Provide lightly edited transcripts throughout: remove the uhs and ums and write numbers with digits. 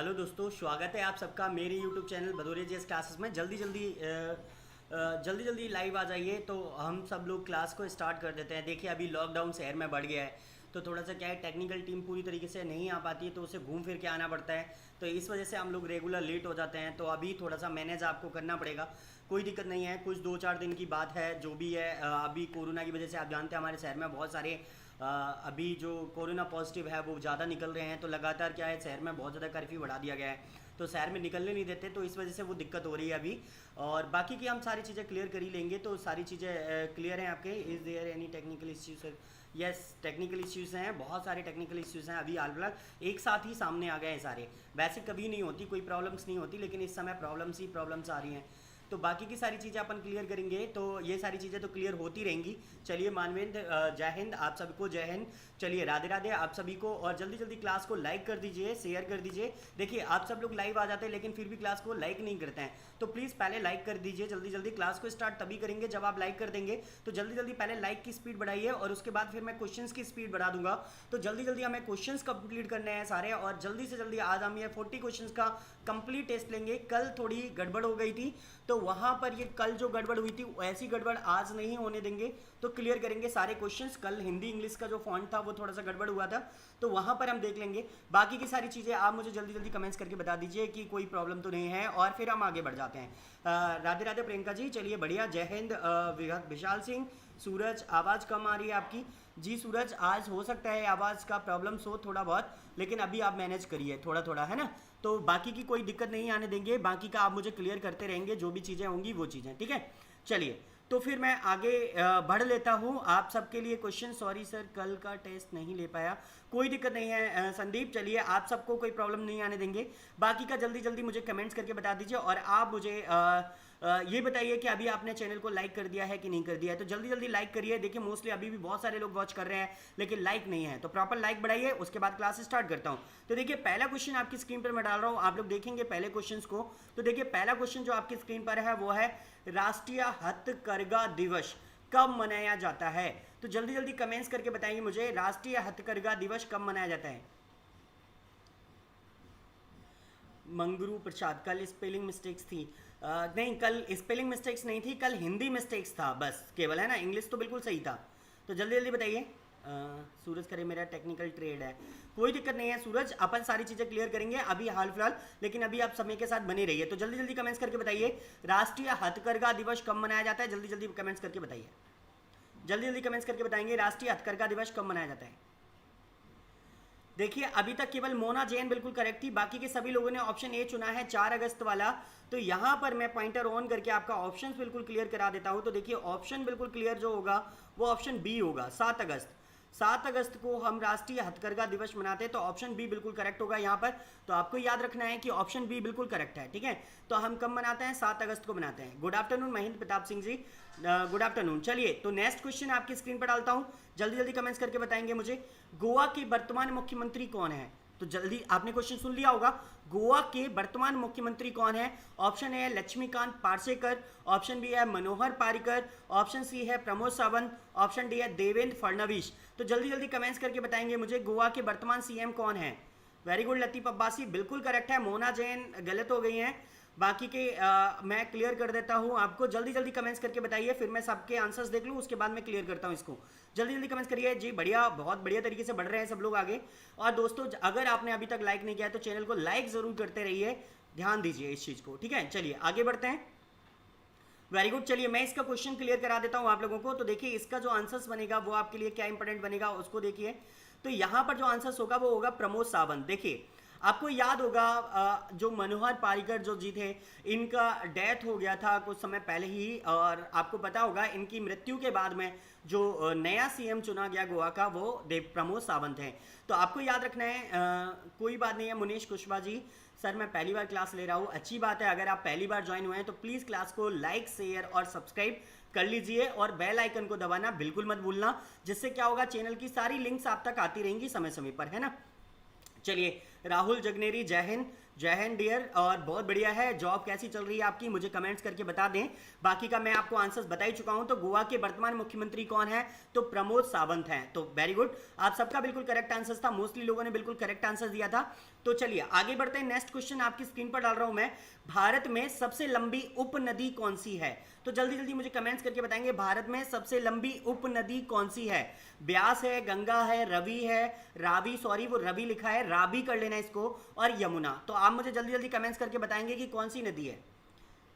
Hello दोस्तों, स्वागत है आप सबका मेरे YouTube channel Bhadauria GS classes में। जल्दी जल्दी लाइव आ जाइए तो हम सब लोग क्लास को स्टार्ट कर देते हैं। देखिए अभी लॉकडाउन शहर में बढ़ गया है तो थोड़ा सा क्या है, टेक्निकल टीम पूरी तरीके से नहीं आ पाती है तो उसे घूम फिर के आना पड़ता है, तो इस वजह से हम लोग रेगुलर लेट हो जाते हैं। तो अभी थोड़ा सा मैनेज आपको करना पड़ेगा, कोई दिक्कत नहीं है। कुछ 2-4 दिन की बात है जो भी है। अभी कोरोना की वजह से आप जानते हैं हमारे शहर में बहुत सारे अभी जो कोरोना पॉजिटिव है वो ज़्यादा निकल रहे हैं, तो लगातार क्या है, शहर में बहुत ज़्यादा कर्फ्यू बढ़ा दिया गया है तो शहर में निकलने नहीं देते, तो इस वजह से वो दिक्कत हो रही है अभी। और बाकी की हम सारी चीज़ें क्लियर कर ही लेंगे। तो सारी चीज़ें क्लियर हैं आपके। Is there any technical issues? Yes, technical issues हैं, बहुत सारे टेक्निकल इश्यूज़ हैं। अभी हाल फिलहाल एक साथ ही सामने आ गए हैं सारे। वैसे कभी नहीं होती, कोई प्रॉब्लम्स नहीं होती, लेकिन इस समय प्रॉब्लम्स ही प्रॉब्लम्स आ रही हैं। तो बाकी की सारी चीज़ें अपन क्लियर करेंगे, तो ये सारी चीज़ें तो क्लियर होती रहेंगी। चलिए मानवेंद्र, जय हिंद आप सबको, जय हिंद। चलिए राधे राधे आप सभी को, और जल्दी जल्दी क्लास को लाइक कर दीजिए, शेयर कर दीजिए। देखिए आप सब लोग लाइव आ जाते हैं लेकिन फिर भी क्लास को लाइक नहीं करते हैं, तो प्लीज़ पहले लाइक कर दीजिए। जल्दी जल्दी क्लास को स्टार्ट तभी करेंगे जब आप लाइक कर देंगे। तो जल्दी जल्दी पहले लाइक की स्पीड बढ़ाइए और उसके बाद फिर मैं क्वेश्चंस की स्पीड बढ़ा दूंगा। तो जल्दी जल्दी हमें क्वेश्चंस कंप्लीट करने हैं सारे, और जल्दी से जल्दी आज हम ये 40 क्वेश्चंस का कंप्लीट टेस्ट लेंगे। कल थोड़ी गड़बड़ हो गई थी तो वहाँ पर ये कल जो गड़बड़ हुई थी ऐसी गड़बड़ आज नहीं होने देंगे, तो क्लियर करेंगे सारे क्वेश्चंस। कल हिंदी इंग्लिश का जो फॉन्ट था वो थोड़ा सा गड़बड़ हुआ था, तो वहाँ पर हम देख लेंगे। बाकी की सारी चीज़ें आप मुझे जल्दी जल्दी कमेंट्स करके बता दीजिए कि कोई प्रॉब्लम तो नहीं है, और फिर हम आगे बढ़ जाते हैं। राधे राधे प्रियंका जी, चलिए बढ़िया। जय हिंद विशाल सिंह। सूरज, आवाज़ कम आ रही है आपकी। जी सूरज, आज हो सकता है आवाज़ का प्रॉब्लम्स हो थोड़ा बहुत, लेकिन अभी आप मैनेज करिए थोड़ा थोड़ा, है ना। तो बाकी की कोई दिक्कत नहीं आने देंगे, बाकी का आप मुझे क्लियर करते रहेंगे, जो भी चीज़ें होंगी वो चीज़ें, ठीक है। चलिए तो फिर मैं आगे बढ़ लेता हूँ आप सबके लिए क्वेश्चन। सॉरी सर कल का टेस्ट नहीं ले पाया, कोई दिक्कत नहीं है संदीप। चलिए आप सबको कोई प्रॉब्लम नहीं आने देंगे। बाकी का जल्दी जल्दी मुझे कमेंट्स करके बता दीजिए, और आप मुझे ये बताइए कि अभी आपने चैनल को लाइक कर दिया है कि नहीं कर दिया है। तो जल्दी जल्दी लाइक करिए। देखिए मोस्टली अभी भी बहुत सारे लोग वॉच कर रहे हैं लेकिन लाइक नहीं है, तो प्रॉपर लाइक बढ़ाइए। उसके बाद क्लास स्टार्ट करता हूँ। तो देखिए पहला क्वेश्चन आपकी स्क्रीन पर मैं डाल रहा हूँ, आप लोग देखेंगे पहले क्वेश्चन को। तो देखिए पहला क्वेश्चन जो आपकी स्क्रीन पर है वो है, राष्ट्रीय हथकरघा दिवस कब मनाया जाता है। तो जल्दी जल्दी कमेंट्स करके बताएंगे मुझे, राष्ट्रीय हथकरघा दिवस कब मनाया जाता है। मंगरू प्रसाद, कल स्पेलिंग मिस्टेक्स थी। नहीं कल स्पेलिंग मिस्टेक्स नहीं थी, कल हिंदी मिस्टेक्स था बस केवल, है ना। इंग्लिश तो बिल्कुल सही था। तो जल्दी जल्दी बताइए। सूरज करे मेरा टेक्निकल ट्रेड है, कोई दिक्कत नहीं है सूरज, अपन सारी चीज़ें क्लियर करेंगे अभी हाल फिलहाल, लेकिन अभी आप समय के साथ बने रहिए। तो जल्दी जल्दी कमेंट्स करके बताइए, राष्ट्रीय हथकरघा दिवस कब मनाया जाता है। जल्दी जल्दी कमेंट्स करके बताइए, जल्दी जल्दी कमेंट्स करके बताएंगे राष्ट्रीय हथकरघा दिवस कब मनाया जाता है। देखिए अभी तक केवल मोना जैन बिल्कुल करेक्ट थी, बाकी के सभी लोगों ने ऑप्शन ए चुना है 4 अगस्त वाला। तो यहाँ पर मैं पॉइंटर ऑन करके आपका ऑप्शन बिल्कुल क्लियर करा देता हूँ। तो देखिए ऑप्शन बिल्कुल क्लियर जो होगा वो ऑप्शन बी होगा, 7 अगस्त। 7 अगस्त को हम राष्ट्रीय हथकरघा दिवस मनाते हैं, तो ऑप्शन बी बिल्कुल करेक्ट होगा यहाँ पर। तो आपको याद रखना है कि ऑप्शन बी बिल्कुल करेक्ट है, ठीक है। तो हम कब मनाते हैं, 7 अगस्त को मनाते हैं। Good afternoon Mahendra Pratap Singh ji, good afternoon. चलिए तो नेक्स्ट क्वेश्चन आपकी स्क्रीन पर डालता हूँ, जल्दी जल्दी कमेंट्स करके बताएंगे मुझे, गोवा के वर्तमान मुख्यमंत्री कौन है। तो जल्दी आपने क्वेश्चन सुन लिया होगा, गोवा के वर्तमान मुख्यमंत्री कौन है। ऑप्शन ए है लक्ष्मीकांत पार्सेकर, ऑप्शन बी है मनोहर पारिकर, ऑप्शन सी है प्रमोद सावंत, ऑप्शन डी है देवेंद्र फडणवीस। तो जल्दी जल्दी कमेंट्स करके बताएंगे मुझे, गोवा के वर्तमान सीएम कौन है। वेरी गुड लतीफ अब्बासी, बिल्कुल करेक्ट है। मोना जैन गलत हो गई हैं, बाकी के मैं क्लियर कर देता हूं आपको। जल्दी जल्दी कमेंट्स करके बताइए, फिर मैं सबके आंसर्स देख लूं, उसके बाद मैं क्लियर करता हूं इसको। जल्दी जल्दी कमेंट्स करिए जी, बढ़िया, बहुत बढ़िया तरीके से बढ़ रहे हैं सब लोग आगे। और दोस्तों अगर आपने अभी तक लाइक नहीं किया है तो चैनल को लाइक जरूर करते रहिए, ध्यान दीजिए इस चीज़ को, ठीक है। चलिए आगे बढ़ते हैं। वेरी गुड, चलिए मैं इसका क्वेश्चन क्लियर करा देता हूं आप लोगों को। तो देखिए इसका जो आंसर्स बनेगा वो आपके लिए क्या इंपॉर्टेंट बनेगा उसको देखिए। तो यहाँ पर जो आंसर्स होगा वो होगा प्रमोद सावंत। देखिए आपको याद होगा जो मनोहर पारिकर जो जी थे, इनका डेथ हो गया था कुछ समय पहले ही, और आपको पता होगा इनकी मृत्यु के बाद में जो नया सीएम चुना गया गोवा का वो प्रमोद सावंत हैं। तो आपको याद रखना है, कोई बात नहीं है। मुनीश कुशवाहा जी, सर मैं पहली बार क्लास ले रहा हूँ, अच्छी बात है। अगर आप पहली बार ज्वाइन हुए हैं तो प्लीज़ क्लास को लाइक शेयर और सब्सक्राइब कर लीजिए, और बेल आइकन को दबाना बिल्कुल मत भूलना, जिससे क्या होगा, चैनल की सारी लिंक्स आप तक आती रहेंगी समय समय पर, है ना। चलिए राहुल जगनेरी, जय हिंद डियर, और बहुत बढ़िया है। जॉब कैसी चल रही है आपकी, मुझे कमेंट्स करके बता दें। बाकी का मैं आपको आंसर्स बता ही चुका हूं। तो गोवा के वर्तमान मुख्यमंत्री कौन है, तो प्रमोद सावंत हैं। तो वेरी गुड, आप सबका बिल्कुल करेक्ट आंसर था, मोस्टली लोगों ने बिल्कुल करेक्ट आंसर दिया था। तो चलिए आगे बढ़ते हैं। नेक्स्ट क्वेश्चन आपकी स्क्रीन पर डाल रहा हूं मैं। भारत में सबसे लंबी उपनदी कौन सी है? तो जल्दी जल्दी मुझे कमेंट्स करके बताएंगे भारत में सबसे लंबी उपनदी कौन सी है। ब्यास है, गंगा है, रवि है, रावी, सॉरी वो रवि लिखा है, रावी कर लेना इसको, और यमुना। तो आप मुझे जल्दी जल्दी कमेंट्स करके बताएंगे कि कौन सी नदी है।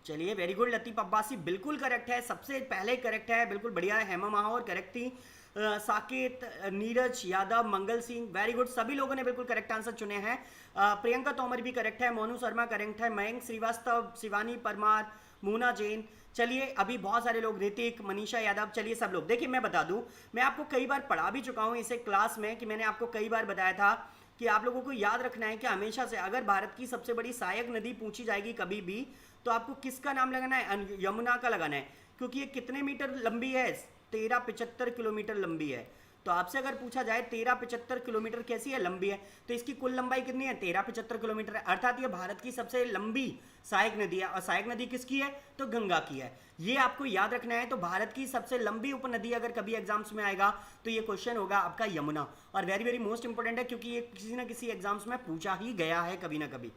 चलिए वेरी गुड, लतीफ अब्बासी बिल्कुल करेक्ट है, सबसे पहले करेक्ट है, बिल्कुल बढ़िया है। हेमा माहौर करेक्ट थी। साकेत, नीरज यादव, मंगल सिंह, वेरी गुड, सभी लोगों ने बिल्कुल करेक्ट आंसर चुने हैं। प्रियंका तोमर भी करेक्ट है, मोनू शर्मा करेक्ट है, मयंक श्रीवास्तव, शिवानी परमार, मूना जैन। चलिए अभी बहुत सारे लोग, ऋतिक, मनीषा यादव, चलिए सब लोग। देखिए मैं बता दूं, मैं आपको कई बार पढ़ा भी चुका हूं इसे क्लास में, कि मैंने आपको कई बार बताया था कि आप लोगों को याद रखना है कि हमेशा से अगर भारत की सबसे बड़ी सहायक नदी पूछी जाएगी कभी भी, तो आपको किसका नाम लगाना है? यमुना का लगाना है, क्योंकि ये कितने मीटर लंबी है? 1375 किलोमीटर लंबी है। तो आपसे अगर पूछा जाए 1375 किलोमीटर कैसी है, लंबी है, तो इसकी कुल लंबाई कितनी है? 1375 किलोमीटर है, अर्थात ये भारत की सबसे लंबी सहायक नदी है। और सहायक नदी किसकी है? तो गंगा की है। ये आपको याद रखना है। तो भारत की सबसे लंबी उपनदी अगर कभी एग्जाम्स में आएगा तो ये क्वेश्चन होगा आपका यमुना, और वेरी वेरी मोस्ट इंपोर्टेंट है, क्योंकि ये किसी ना किसी एग्जाम्स में पूछा ही गया है कभी ना कभी।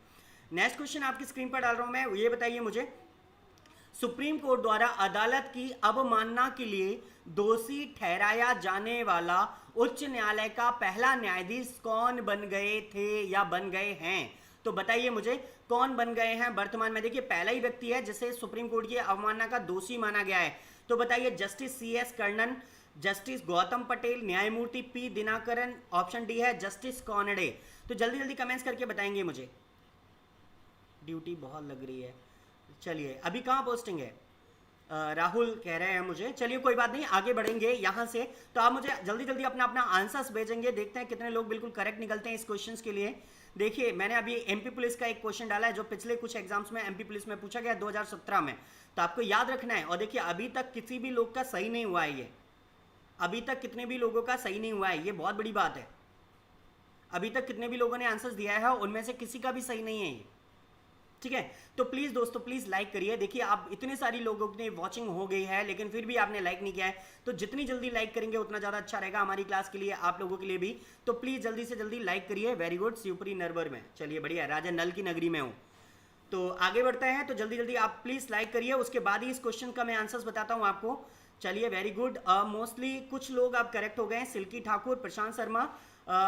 नेक्स्ट क्वेश्चन आपकी स्क्रीन पर डाल रहा हूं मैं, ये बताइए मुझे, सुप्रीम कोर्ट द्वारा अदालत की अवमानना के लिए दोषी ठहराया जाने वाला उच्च न्यायालय का पहला न्यायाधीश कौन बन गए थे या बन गए हैं? तो बताइए मुझे कौन बन गए हैं वर्तमान में। देखिए पहला ही व्यक्ति है जिसे सुप्रीम कोर्ट की अवमानना का दोषी माना गया है। तो बताइए, justice CS Karnan, justice Gautam Patel, न्यायमूर्ति P दिनाकरन, ऑप्शन डी है जस्टिस कॉनडे। तो जल्दी जल्दी कमेंट्स करके बताएंगे मुझे। ड्यूटी बहुत लग रही है। चलिए अभी कहाँ पोस्टिंग है? राहुल कह रहे हैं मुझे। चलिए कोई बात नहीं, आगे बढ़ेंगे यहाँ से। तो आप मुझे जल्दी जल्दी अपना अपना आंसर्स भेजेंगे, देखते हैं कितने लोग बिल्कुल करेक्ट निकलते हैं इस क्वेश्चन के लिए। देखिए मैंने अभी MP पुलिस का एक क्वेश्चन डाला है जो पिछले कुछ एग्जाम्स में MP पुलिस में पूछा गया 2017 में, तो आपको याद रखना है। और देखिए अभी तक किसी भी लोग का सही नहीं हुआ है, ये अभी तक कितने भी लोगों का सही नहीं हुआ है, ये बहुत बड़ी बात है। अभी तक कितने भी लोगों ने आंसर्स दिया है उनमें से किसी का भी सही नहीं है ये, ठीक है। तो प्लीज दोस्तों प्लीज लाइक करिए। देखिए आप इतने सारी लोगों की वॉचिंग हो गई है लेकिन फिर भी आपने लाइक नहीं किया है, तो जितनी जल्दी लाइक करेंगे उतना ज्यादा अच्छा रहेगा हमारी क्लास के लिए, आप लोगों के लिए भी। तो प्लीज जल्दी से जल्दी लाइक करिए। वेरी गुड, शिवपुरी नरवर में, चलिए बढ़िया, राजा नल की नगरी में हूँ। तो आगे बढ़ते हैं, तो जल्दी जल्दी आप प्लीज लाइक करिए, उसके बाद ही इस क्वेश्चन का मैं आंसर्स बताता हूँ आपको। चलिए वेरी गुड, मोस्टली कुछ लोग आप करेक्ट हो गए हैं। सिल्की ठाकुर, प्रशांत शर्मा,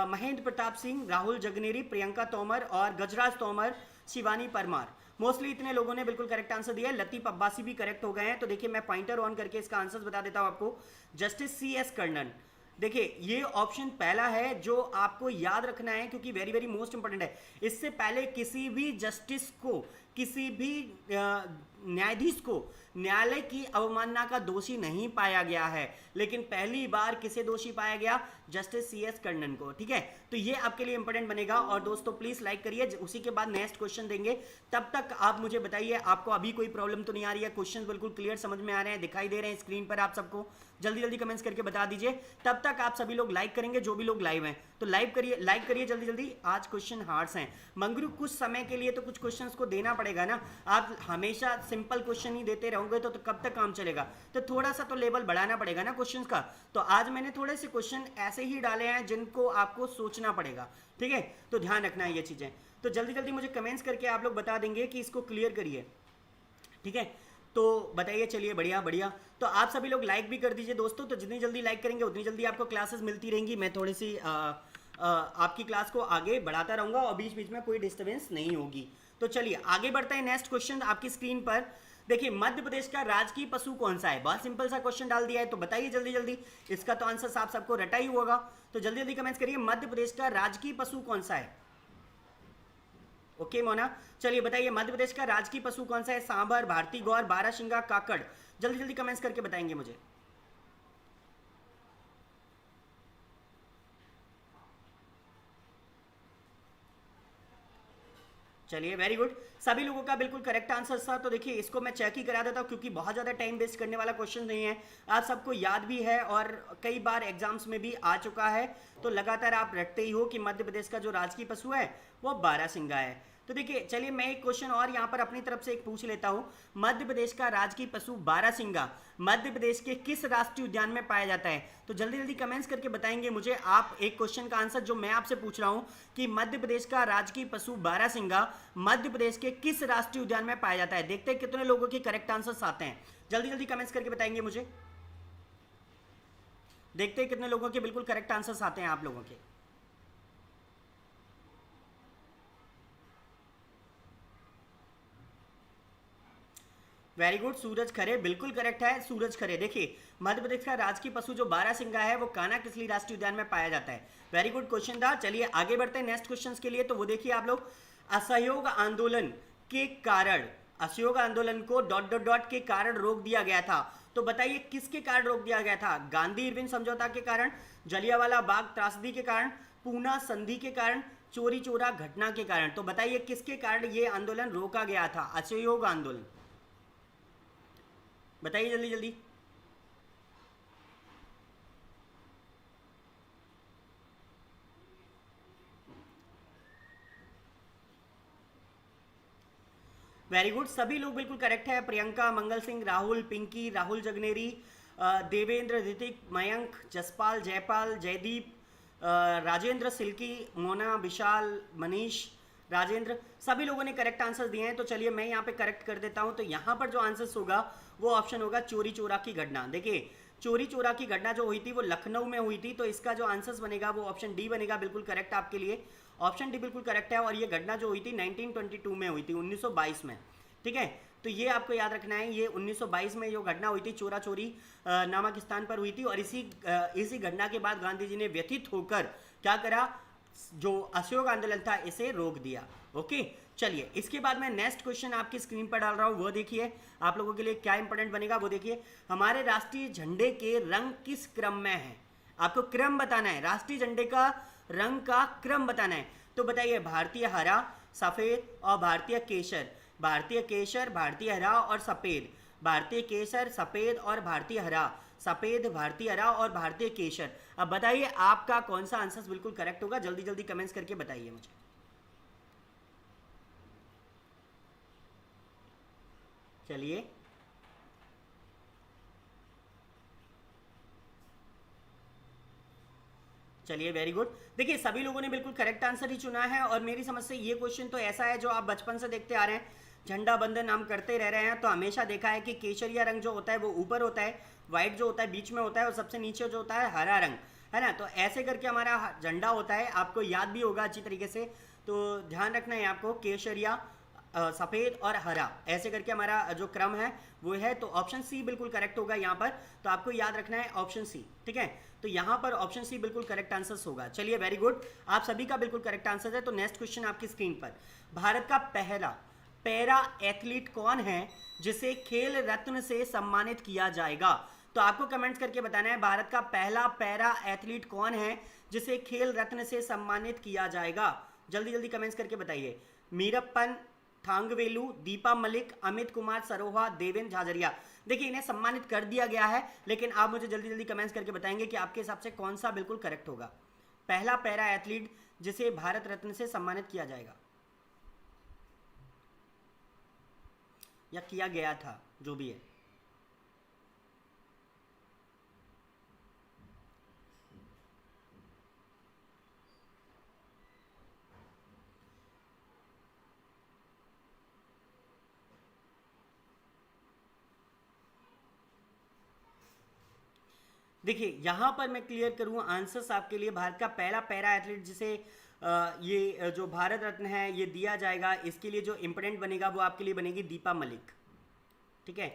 महेंद्र प्रताप सिंह, राहुल जगनेरी, प्रियंका तोमर और गजराज तोमर, शिवानी परमार, मोस्टली इतने लोगों ने बिल्कुल करेक्ट आंसर दिया है। लतीफ अब्बासी भी करेक्ट हो गए हैं। तो देखिए मैं पॉइंटर ऑन करके इसका आंसर बता देता हूं आपको। जस्टिस CS कर्णन, देखिए ये ऑप्शन पहला है जो आपको याद रखना है क्योंकि वेरी वेरी मोस्ट इंपॉर्टेंट है। इससे पहले किसी भी जस्टिस को, किसी भी न्यायाधीश को न्यायालय की अवमानना का दोषी नहीं पाया गया है, लेकिन पहली बार किसे दोषी पाया गया? जस्टिस CS कर्णन को, ठीक है। तो ये आपके लिए इंपॉर्टेंट बनेगा। और दोस्तों प्लीज लाइक करिए, उसी के बाद नेक्स्ट क्वेश्चन देंगे। तब तक आप मुझे बताइए आपको अभी कोई प्रॉब्लम तो नहीं आ रही है? क्वेश्चन बिल्कुल क्लियर समझ में आ रहे हैं, दिखाई दे रहे हैं स्क्रीन पर आप सबको? जल्दी जल्दी कमेंट्स करके बता दीजिए। तब तक आप सभी लोग लाइक करेंगे, जो भी लोग लाइव हैं तो लाइक करिए जल्दी जल्दी। आज क्वेश्चन हार्ड्स हैं मंगरू, कुछ समय के लिए तो कुछ क्वेश्चंस को देना पड़ेगा ना। आप हमेशा सिंपल क्वेश्चन ही देते रहोगे तो कब तक काम चलेगा? तो थोड़ा सा तो लेवल बढ़ाना पड़ेगा ना क्वेश्चंस का। तो आज मैंने थोड़े से क्वेश्चन ऐसे ही डाले हैं जिनको आपको सोचना पड़ेगा, ठीक है। तो ध्यान रखना है ये चीजें। तो जल्दी जल्दी मुझे कमेंट्स करके आप लोग बता देंगे कि इसको क्लियर करिए, ठीक है। तो बताइए, चलिए बढ़िया बढ़िया। तो आप सभी लोग लाइक भी कर दीजिए दोस्तों। तो जितनी जल्दी लाइक करेंगे उतनी जल्दी आपको क्लासेस मिलती रहेंगी। मैं थोड़ी सी आपकी क्लास को आगे बढ़ाता रहूंगा और बीच बीच में कोई डिस्टर्बेंस नहीं होगी। तो चलिए आगे बढ़ते हैं। नेक्स्ट क्वेश्चन आपकी स्क्रीन पर देखिए, मध्य प्रदेश का राजकीय पशु कौन सा है? बहुत सिंपल सा क्वेश्चन डाल दिया है, तो बताइए जल्दी जल्दी। इसका तो आंसर आप सबको रटा ही होगा, तो जल्दी जल्दी कमेंट्स करिए। मध्य प्रदेश का राजकीय पशु कौन सा है? ओके मोना, चलिए बताइए मध्य प्रदेश का राजकीय पशु कौन सा है? सांभर, भारतीय गौर, बारहसिंगा, काकड़। जल्दी जल्दी कमेंट्स करके बताएंगे मुझे। चलिए वेरी गुड, सभी लोगों का बिल्कुल करेक्ट आंसर था। तो देखिए इसको मैं चेक ही करा देता हूँ क्योंकि बहुत ज़्यादा टाइम वेस्ट करने वाला क्वेश्चन नहीं है, आप सबको याद भी है और कई बार एग्जाम्स में भी आ चुका है। तो लगातार आप रटते ही हो कि मध्य प्रदेश का जो राजकीय पशु है वो बारहसिंगा है। तो देखिए चलिए मैं एक क्वेश्चन और यहाँ पर अपनी तरफ से एक पूछ लेता हूँ। मध्य प्रदेश का राजकीय पशु बारहसिंगा मध्य प्रदेश के किस राष्ट्रीय उद्यान में पाया जाता है? तो जल्दी जल्दी कमेंट्स करके बताएंगे मुझे आप एक क्वेश्चन का आंसर जो मैं आपसे पूछ रहा हूँ कि मध्य प्रदेश का राजकीय पशु बारहसिंगा मध्य प्रदेश के किस राष्ट्रीय उद्यान में पाया जाता है। देखते हैं कितने लोगों के करेक्ट आंसर्स आते हैं, जल्दी जल्दी कमेंट्स करके बताएंगे मुझे। देखते हैं कितने लोगों के बिल्कुल करेक्ट आंसर्स आते हैं आप लोगों के। वेरी गुड, सूरज खरे बिल्कुल करेक्ट है। सूरज खरे देखिए मध्य प्रदेश का राजकीय पशु जो बारहसिंगा है वो कान्हा किसली राष्ट्रीय उद्यान में पाया जाता है। वेरी गुड क्वेश्चन था। चलिए आगे बढ़ते हैं नेक्स्ट क्वेश्चन के लिए। तो वो देखिए आप लोग, असहयोग आंदोलन के कारण, असहयोग आंदोलन को डॉट डॉट डॉट के कारण रोक दिया गया था। तो बताइए किसके कारण रोक दिया गया था? गांधी इरविन समझौता के कारण, जलियांवाला बाग त्रासदी के कारण, पूना संधि के कारण, चोरी चोरा घटना के कारण। तो बताइए किसके कारण ये आंदोलन रोका गया था, असहयोग आंदोलन? बताइए जल्दी जल्दी। वेरी गुड, सभी लोग बिल्कुल करेक्ट है। प्रियंका, मंगल सिंह, राहुल, पिंकी, राहुल जगनेरी, देवेंद्र, ऋतिक, मयंक, जसपाल, जयपाल, जयदीप, राजेंद्र, सिल्की, मोना, विशाल, मनीष, राजेंद्र, सभी लोगों ने करेक्ट आंसर्स दिए हैं। तो चलिए मैं यहाँ पे करेक्ट कर देता हूँ। तो यहाँ पर जो आंसर्स होगा वो ऑप्शन होगा चोरी चोरा की घटना। देखिए चोरी चोरा की घटना जो हुई थी वो लखनऊ में हुई थी, तो इसका जो आंसर्स बनेगा वो ऑप्शन डी बनेगा, बिल्कुल करेक्ट आपके लिए। ऑप्शन डी बिल्कुल करेक्ट है। और ये घटना जो हुई थी 1922 में हुई थी, 1922 में, ठीक है। तो ये आपको याद रखना है, ये 1922 में जो घटना हुई थी चोरा चोरी नामक स्थान पर हुई थी। और इसी घटना के बाद गांधी जी ने व्यथित होकर क्या करा, जो असहयोग आंदोलन था इसे रोक दिया। ओके चलिए इसके बाद मैं नेक्स्ट क्वेश्चन आपकी स्क्रीन पर डाल रहा हूं, वो देखिए आप लोगों के लिए क्या इंपॉर्टेंट बनेगा। वो देखिए, हमारे राष्ट्रीय झंडे के रंग किस क्रम में है? आपको क्रम बताना है, राष्ट्रीय झंडे का रंग का क्रम बताना है। तो बताइए, भारतीय हरा, सफेद और भारतीय केसर। भारतीय केसर, भारतीय हरा और सफेद। भारतीय केसर, सफेद और भारतीय हरा। सफेद, भारतीय हरा और भारतीय केसर। अब बताइए आपका कौन सा आंसर बिल्कुल करेक्ट होगा, जल्दी जल्दी कमेंट्स करके बताइए मुझे। चलिए चलिए वेरी गुड। देखिए सभी लोगों ने बिल्कुल करेक्ट आंसर ही चुना है। और मेरी समझ से ये क्वेश्चन तो ऐसा है जो आप बचपन से देखते आ रहे हैं, झंडा बंदन हम करते रह रहे हैं, तो हमेशा देखा है कि केसरिया रंग जो होता है वो ऊपर होता है, व्हाइट जो होता है बीच में होता है, और सबसे नीचे जो होता है हरा रंग, है ना। तो ऐसे करके हमारा झंडा होता है, आपको याद भी होगा अच्छी तरीके से। तो ध्यान रखना है आपको, केसरिया, सफ़ेद और हरा, ऐसे करके हमारा जो क्रम है वो है। तो ऑप्शन सी बिल्कुल करेक्ट होगा यहाँ पर। तो आपको याद रखना है ऑप्शन सी, ठीक है। तो यहाँ पर ऑप्शन सी बिल्कुल करेक्ट आंसर होगा। चलिए वेरी गुड, आप सभी का बिल्कुल करेक्ट आंसर है। तो नेक्स्ट क्वेश्चन आपकी स्क्रीन पर, भारत का पहला पैरा एथलीट कौन है जिसे खेल रत्न से सम्मानित किया जाएगा? तो आपको कमेंट्स करके बताना है, भारत का पहला पैरा एथलीट कौन है जिसे खेल रत्न से सम्मानित किया जाएगा। जल्दी जल्दी कमेंट्स करके बताइए। मीरप्पन, थांगवेलू, दीपा मलिक, अमित कुमार सरोहा, देवेंद्र झाझरिया। देखिए इन्हें सम्मानित कर दिया गया है, लेकिन आप मुझे जल्दी जल्दी कमेंट्स करके बताएंगे कि आपके हिसाब से कौन सा बिल्कुल करेक्ट होगा। पहला पैरा एथलीट जिसे भारत रत्न से सम्मानित किया जाएगा या किया गया था, जो भी है। देखिए यहाँ पर मैं क्लियर करूँ आंसर्स आपके लिए। भारत का पहला पैरा एथलीट जिसे ये जो भारत रत्न है ये दिया जाएगा, इसके लिए जो इम्पोर्टेंट बनेगा वो आपके लिए बनेगी दीपा मलिक, ठीक है।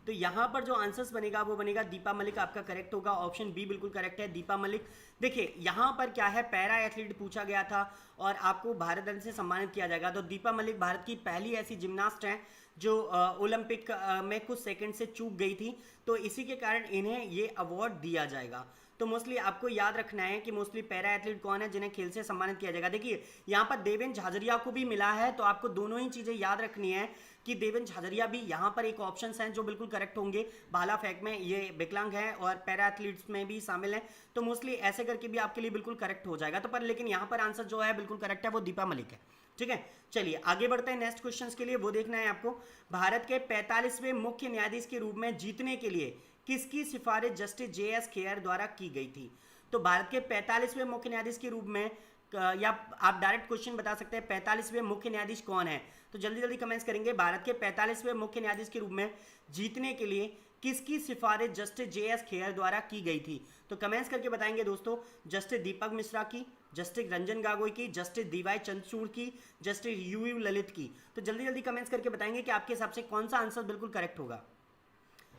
तो यहाँ पर जो आंसर्स बनेगा वो बनेगा दीपा मलिक, आपका करेक्ट होगा। ऑप्शन बी बिल्कुल करेक्ट है, दीपा मलिक। देखिए यहाँ पर क्या है, पैरा एथलीट पूछा गया था और आपको भारत रत्न से सम्मानित किया जाएगा। तो दीपा मलिक भारत की पहली ऐसी जिम्नास्ट हैं जो ओलंपिक में कुछ सेकंड से चूक गई थी, तो इसी के कारण इन्हें ये अवार्ड दिया जाएगा। तो मोस्टली आपको याद रखना है कि मोस्टली पैरा एथलीट कौन है जिन्हें खेल से सम्मानित किया जाएगा। देखिए यहाँ पर देवेंद्र झाझरिया को भी मिला है, तो आपको दोनों ही चीज़ें याद रखनी है कि देवेंद्र झाझरिया भी यहाँ पर एक ऑप्शन हैं जो बिल्कुल करेक्ट होंगे। भाला फेंक में ये विकलांग है और पैरा एथलीट्स में भी शामिल है, तो मोस्टली ऐसे करके भी आपके लिए बिल्कुल करेक्ट हो जाएगा। तो पर लेकिन यहाँ पर आंसर जो है बिल्कुल करेक्ट है, वो दीपा मलिक है। ठीक है, चलिए आगे बढ़ते हैं नेक्स्ट क्वेश्चन के लिए। वो देखना है आपको, भारत के 45वें मुख्य न्यायाधीश के रूप में जीतने के लिए किसकी सिफारिश जस्टिस JS खेयर द्वारा की गई थी? तो भारत के 45वें मुख्य न्यायाधीश के रूप में, या आप डायरेक्ट क्वेश्चन बता सकते हैं 45वें मुख्य न्यायाधीश कौन है, तो जल्दी जल्दी कमेंट्स करेंगे। भारत के 45वें मुख्य न्यायाधीश के रूप में जीतने के लिए किसकी सिफारिश जस्टिस JS खेयर द्वारा की गई थी? तो कमेंट्स करके बताएंगे दोस्तों, जस्टिस दीपक मिश्रा की, जस्टिस रंजन गोगोई की, जस्टिस DY चंद्रचूड़ की, जस्टिस UU ललित की। तो जल्दी जल्दी कमेंट्स करके बताएंगे कि आपके हिसाब से कौन सा आंसर बिल्कुल करेक्ट होगा।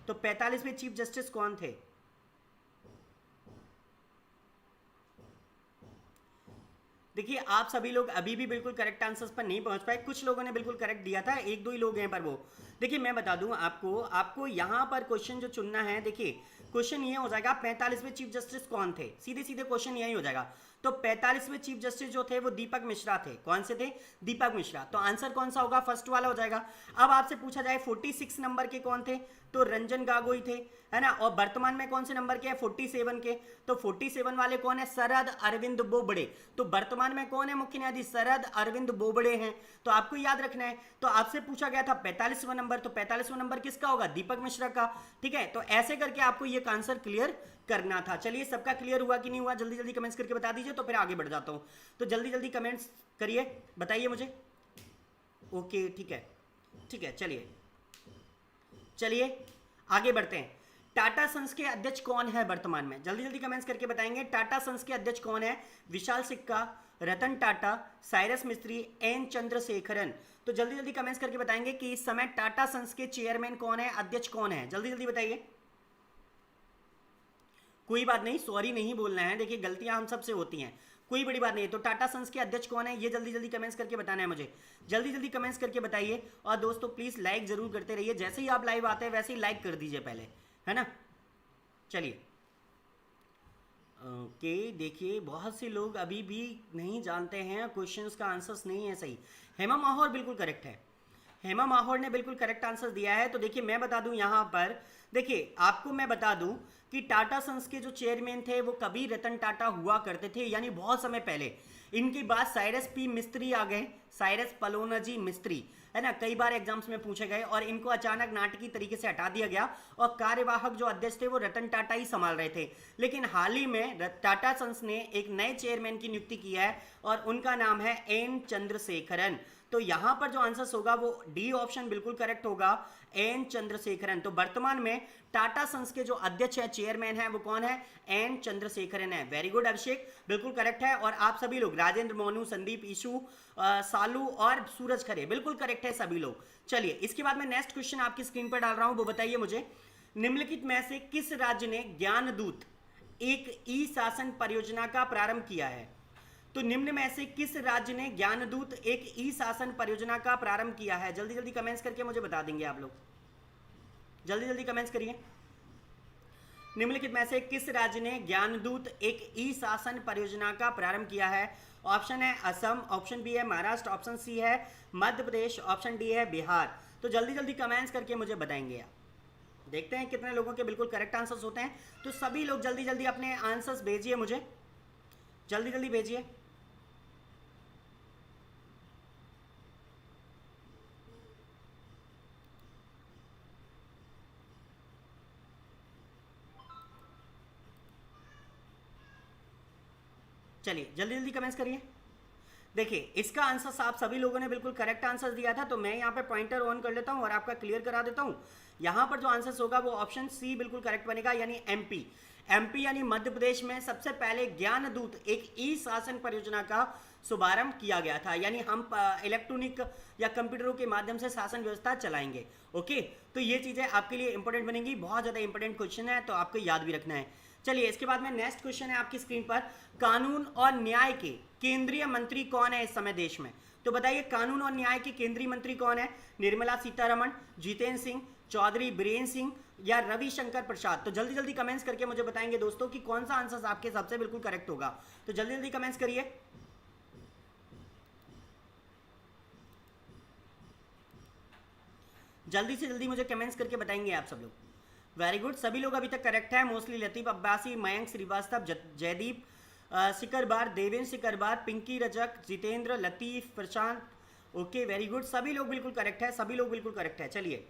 तो 45वें चीफ जस्टिस कौन थे? देखिए आप सभी लोग अभी भी बिल्कुल करेक्ट आंसर्स पर नहीं पहुंच पाए, कुछ लोगों ने बिल्कुल करेक्ट दिया था, एक दो ही लोग हैं पर वो। देखिए मैं बता दूं आपको यहां पर क्वेश्चन जो चुनना है, देखिए क्वेश्चन ये हो जाएगा 45वें चीफ जस्टिस कौन थे, सीधे सीधे क्वेश्चन यही हो जाएगा। तो 45वें चीफ जस्टिस जो थे वो दीपक मिश्रा थे। कौन से थे? दीपक मिश्रा। तो आंसर कौन सा होगा? फर्स्ट वाला हो जाएगा। अब आपसे पूछा जाए 46 नंबर के कौन थे, तो रंजन गोगोई थे, है ना। और वर्तमान में कौन से नंबर के हैं? 47 के। तो 47 वाले कौन है? शरद अरविंद बोबड़े। तो वर्तमान में कौन है मुख्य न्यायाधीश? शरद अरविंद बोबड़े हैं। तो आपको याद रखना है। तो आपसे पूछा गया था 45वां नंबर, तो 45वां नंबर किसका होगा? दीपक मिश्रा का। ठीक है, तो ऐसे करके आपको ये आंसर क्लियर करना था। चलिए सबका क्लियर हुआ कि नहीं हुआ, जल्दी जल्दी कमेंट्स करके बता दीजिए, तो फिर आगे बढ़ जाता हूं। तो जल्दी जल्दी कमेंट्स करिए, बताइए मुझे। ओके ठीक है, ठीक है, चलिए आगे बढ़ते हैं। टाटा सन्स के अध्यक्ष कौन है वर्तमान में? जल्दी जल्दी कमेंट्स करके बताएंगे टाटा सन्स के अध्यक्ष कौन है। विशाल सिक्का, रतन टाटा, साइरस मिस्त्री, एन चंद्रशेखरन। तो जल्दी जल्दी कमेंट्स करके बताएंगे कि इस समय टाटा सन्स के चेयरमैन कौन है, अध्यक्ष कौन है, जल्दी जल्दी बताइए। कोई बात नहीं, सॉरी नहीं बोलना है, देखिए गलतियां हम सबसे होती हैं, कोई बड़ी बात नहीं है। तो टाटा सन्स के अध्यक्ष कौन है, ये जल्दी जल्दी कमेंट्स करके बताना है मुझे, जल्दी जल्दी कमेंट्स करके बताइए। और दोस्तों प्लीज लाइक जरूर करते रहिए, जैसे ही आप लाइव आते हैं वैसे ही लाइक कर दीजिए पहले, है ना। चलिए ओके, देखिए बहुत से लोग अभी भी नहीं जानते हैं, क्वेश्चंस का आंसर्स नहीं है सही। हेमा माहौर बिल्कुल करेक्ट है, हेमा माहौर ने बिल्कुल करेक्ट आंसर दिया है। तो देखिए मैं बता दूं यहाँ पर, देखिए आपको मैं बता दूं कि टाटा सन्स के जो चेयरमैन थे वो कभी रतन टाटा हुआ करते थे, यानी बहुत समय पहले। इनके बाद साइरस P मिस्त्री आ गए, साइरस पलोनाजी मिस्त्री, है ना, कई बार एग्जाम्स में पूछे गए, और इनको अचानक नाटकीय तरीके से हटा दिया गया और कार्यवाहक जो अध्यक्ष थे वो रतन टाटा ही संभाल रहे थे। लेकिन हाल ही में टाटा सन्स ने एक नए चेयरमैन की नियुक्ति की है और उनका नाम है एन चंद्रशेखरन। तो यहां पर जो आंसर होगा वो डी ऑप्शन बिल्कुल करेक्ट होगा, एन चंद्रशेखरन। तो वर्तमान में टाटा सन्स के जो अध्यक्ष है, चेयरमैन है, वो कौन है? एन चंद्रशेखरन है। वेरी गुड अभिषेक, बिल्कुल करेक्ट है। और आप सभी लोग, राजेंद्र मोनू, संदीप ईशू, सालू और सूरज खरे, बिल्कुल करेक्ट है सभी लोग। चलिए इसके बाद मैं नेक्स्ट क्वेश्चन आपकी स्क्रीन पर डाल रहा हूं, वो बताइए मुझे, निम्नलिखित में से किस राज्य ने ज्ञान दूत एक ई शासन परियोजना का प्रारंभ किया है? तो निम्न में से किस राज्य ने ज्ञानदूत एक ई शासन परियोजना का प्रारंभ किया है? जल्दी जल्दी कमेंट्स करके मुझे बता देंगे आप लोग, जल्दी जल्दी कमेंट्स करिए। निम्नलिखित में से किस राज्य ने ज्ञानदूत एक ई शासन परियोजना का प्रारंभ किया है? ऑप्शन है असम, ऑप्शन बी है महाराष्ट्र, ऑप्शन सी है मध्य प्रदेश, ऑप्शन डी है बिहार। तो जल्दी जल्दी कमेंट्स करके मुझे बताएंगे आप। देखते हैं कितने लोगों के बिल्कुल करेक्ट आंसर्स होते हैं। तो सभी लोग जल्दी जल्दी अपने आंसर्स भेजिए मुझे, जल्दी जल्दी भेजिए। चलिए जल्दी जल्दी कमेंट्स करिए। देखिए इसका आंसर आप सभी लोगों ने बिल्कुल करेक्ट आंसर दिया था, तो मैं यहाँ पे पॉइंटर ऑन कर लेता हूँ और आपका क्लियर करा देता हूँ। यहाँ पर जो आंसर होगा वो ऑप्शन सी बिल्कुल करेक्ट बनेगा, यानी एमपी यानी मध्य प्रदेश में सबसे पहले ज्ञानदूत एक ई शासन परियोजना का शुभारंभ किया गया था, यानी हम इलेक्ट्रॉनिक या कंप्यूटरों के माध्यम से शासन व्यवस्था चलाएंगे। ओके, तो ये चीजें आपके लिए इंपॉर्टेंट बनेंगी, बहुत ज्यादा इंपॉर्टेंट क्वेश्चन है, तो आपको याद भी रखना है। चलिए इसके बाद में नेक्स्ट क्वेश्चन है आपकी स्क्रीन पर, कानून और न्याय के केंद्रीय मंत्री कौन है इस समय देश में? तो बताइए कानून और न्याय के केंद्रीय मंत्री कौन है? निर्मला सीतारमण, जितेंद्र सिंह, चौधरी बीरेन सिंह, या रविशंकर प्रसाद? तो जल्दी जल्दी कमेंट्स करके मुझे बताएंगे दोस्तों कि कौन सा आंसर आपके हिसाब से बिल्कुल करेक्ट होगा। तो जल्दी जल्दी कमेंट्स करिए। जल्दी से जल्दी मुझे कमेंट्स करके बताएंगे आप सब लोग। वेरी गुड, सभी लोग अभी तक करेक्ट है। मोस्टली लतीफ अब्बासी, मयंक श्रीवास्तव, जयदीप सिकरबार, देवेंद्र सिकरबार, पिंकी रजक, जितेंद्र, लतीफ, प्रशांत। ओके वेरी गुड, सभी लोग बिल्कुल करेक्ट है, सभी लोग बिल्कुल करेक्ट है। चलिए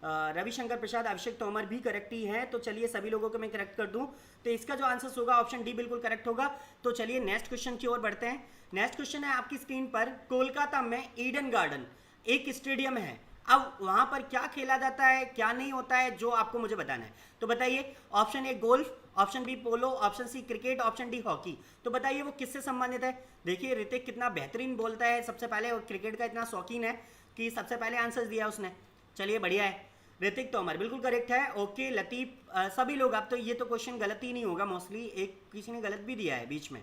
रविशंकर प्रसाद, अभिषेक तोमर भी करेक्ट ही है। तो चलिए सभी लोगों को मैं करेक्ट कर दूं। तो इसका जो आंसर होगा ऑप्शन डी बिल्कुल करेक्ट होगा। तो चलिए नेक्स्ट क्वेश्चन की ओर बढ़ते हैं। नेक्स्ट क्वेश्चन है आपकी स्क्रीन पर, कोलकाता में ईडन गार्डन एक स्टेडियम है, अब वहां पर क्या खेला जाता है, क्या नहीं होता है, जो आपको मुझे बताना है। तो बताइए, option A golf, option B polo, option C cricket, option D hockey. तो बताइए वो किससे संबंधित है। देखिए ऋतिक कितना बेहतरीन बोलता है, सबसे पहले वो क्रिकेट का इतना शौकीन है कि सबसे पहले आंसर दिया उसने। चलिए बढ़िया है, ऋतिक तोमर बिल्कुल करेक्ट है। ओके लतीफ, सभी लोग। अब तो ये तो क्वेश्चन गलत ही नहीं होगा, मोस्टली एक किसी ने गलत भी दिया है बीच में,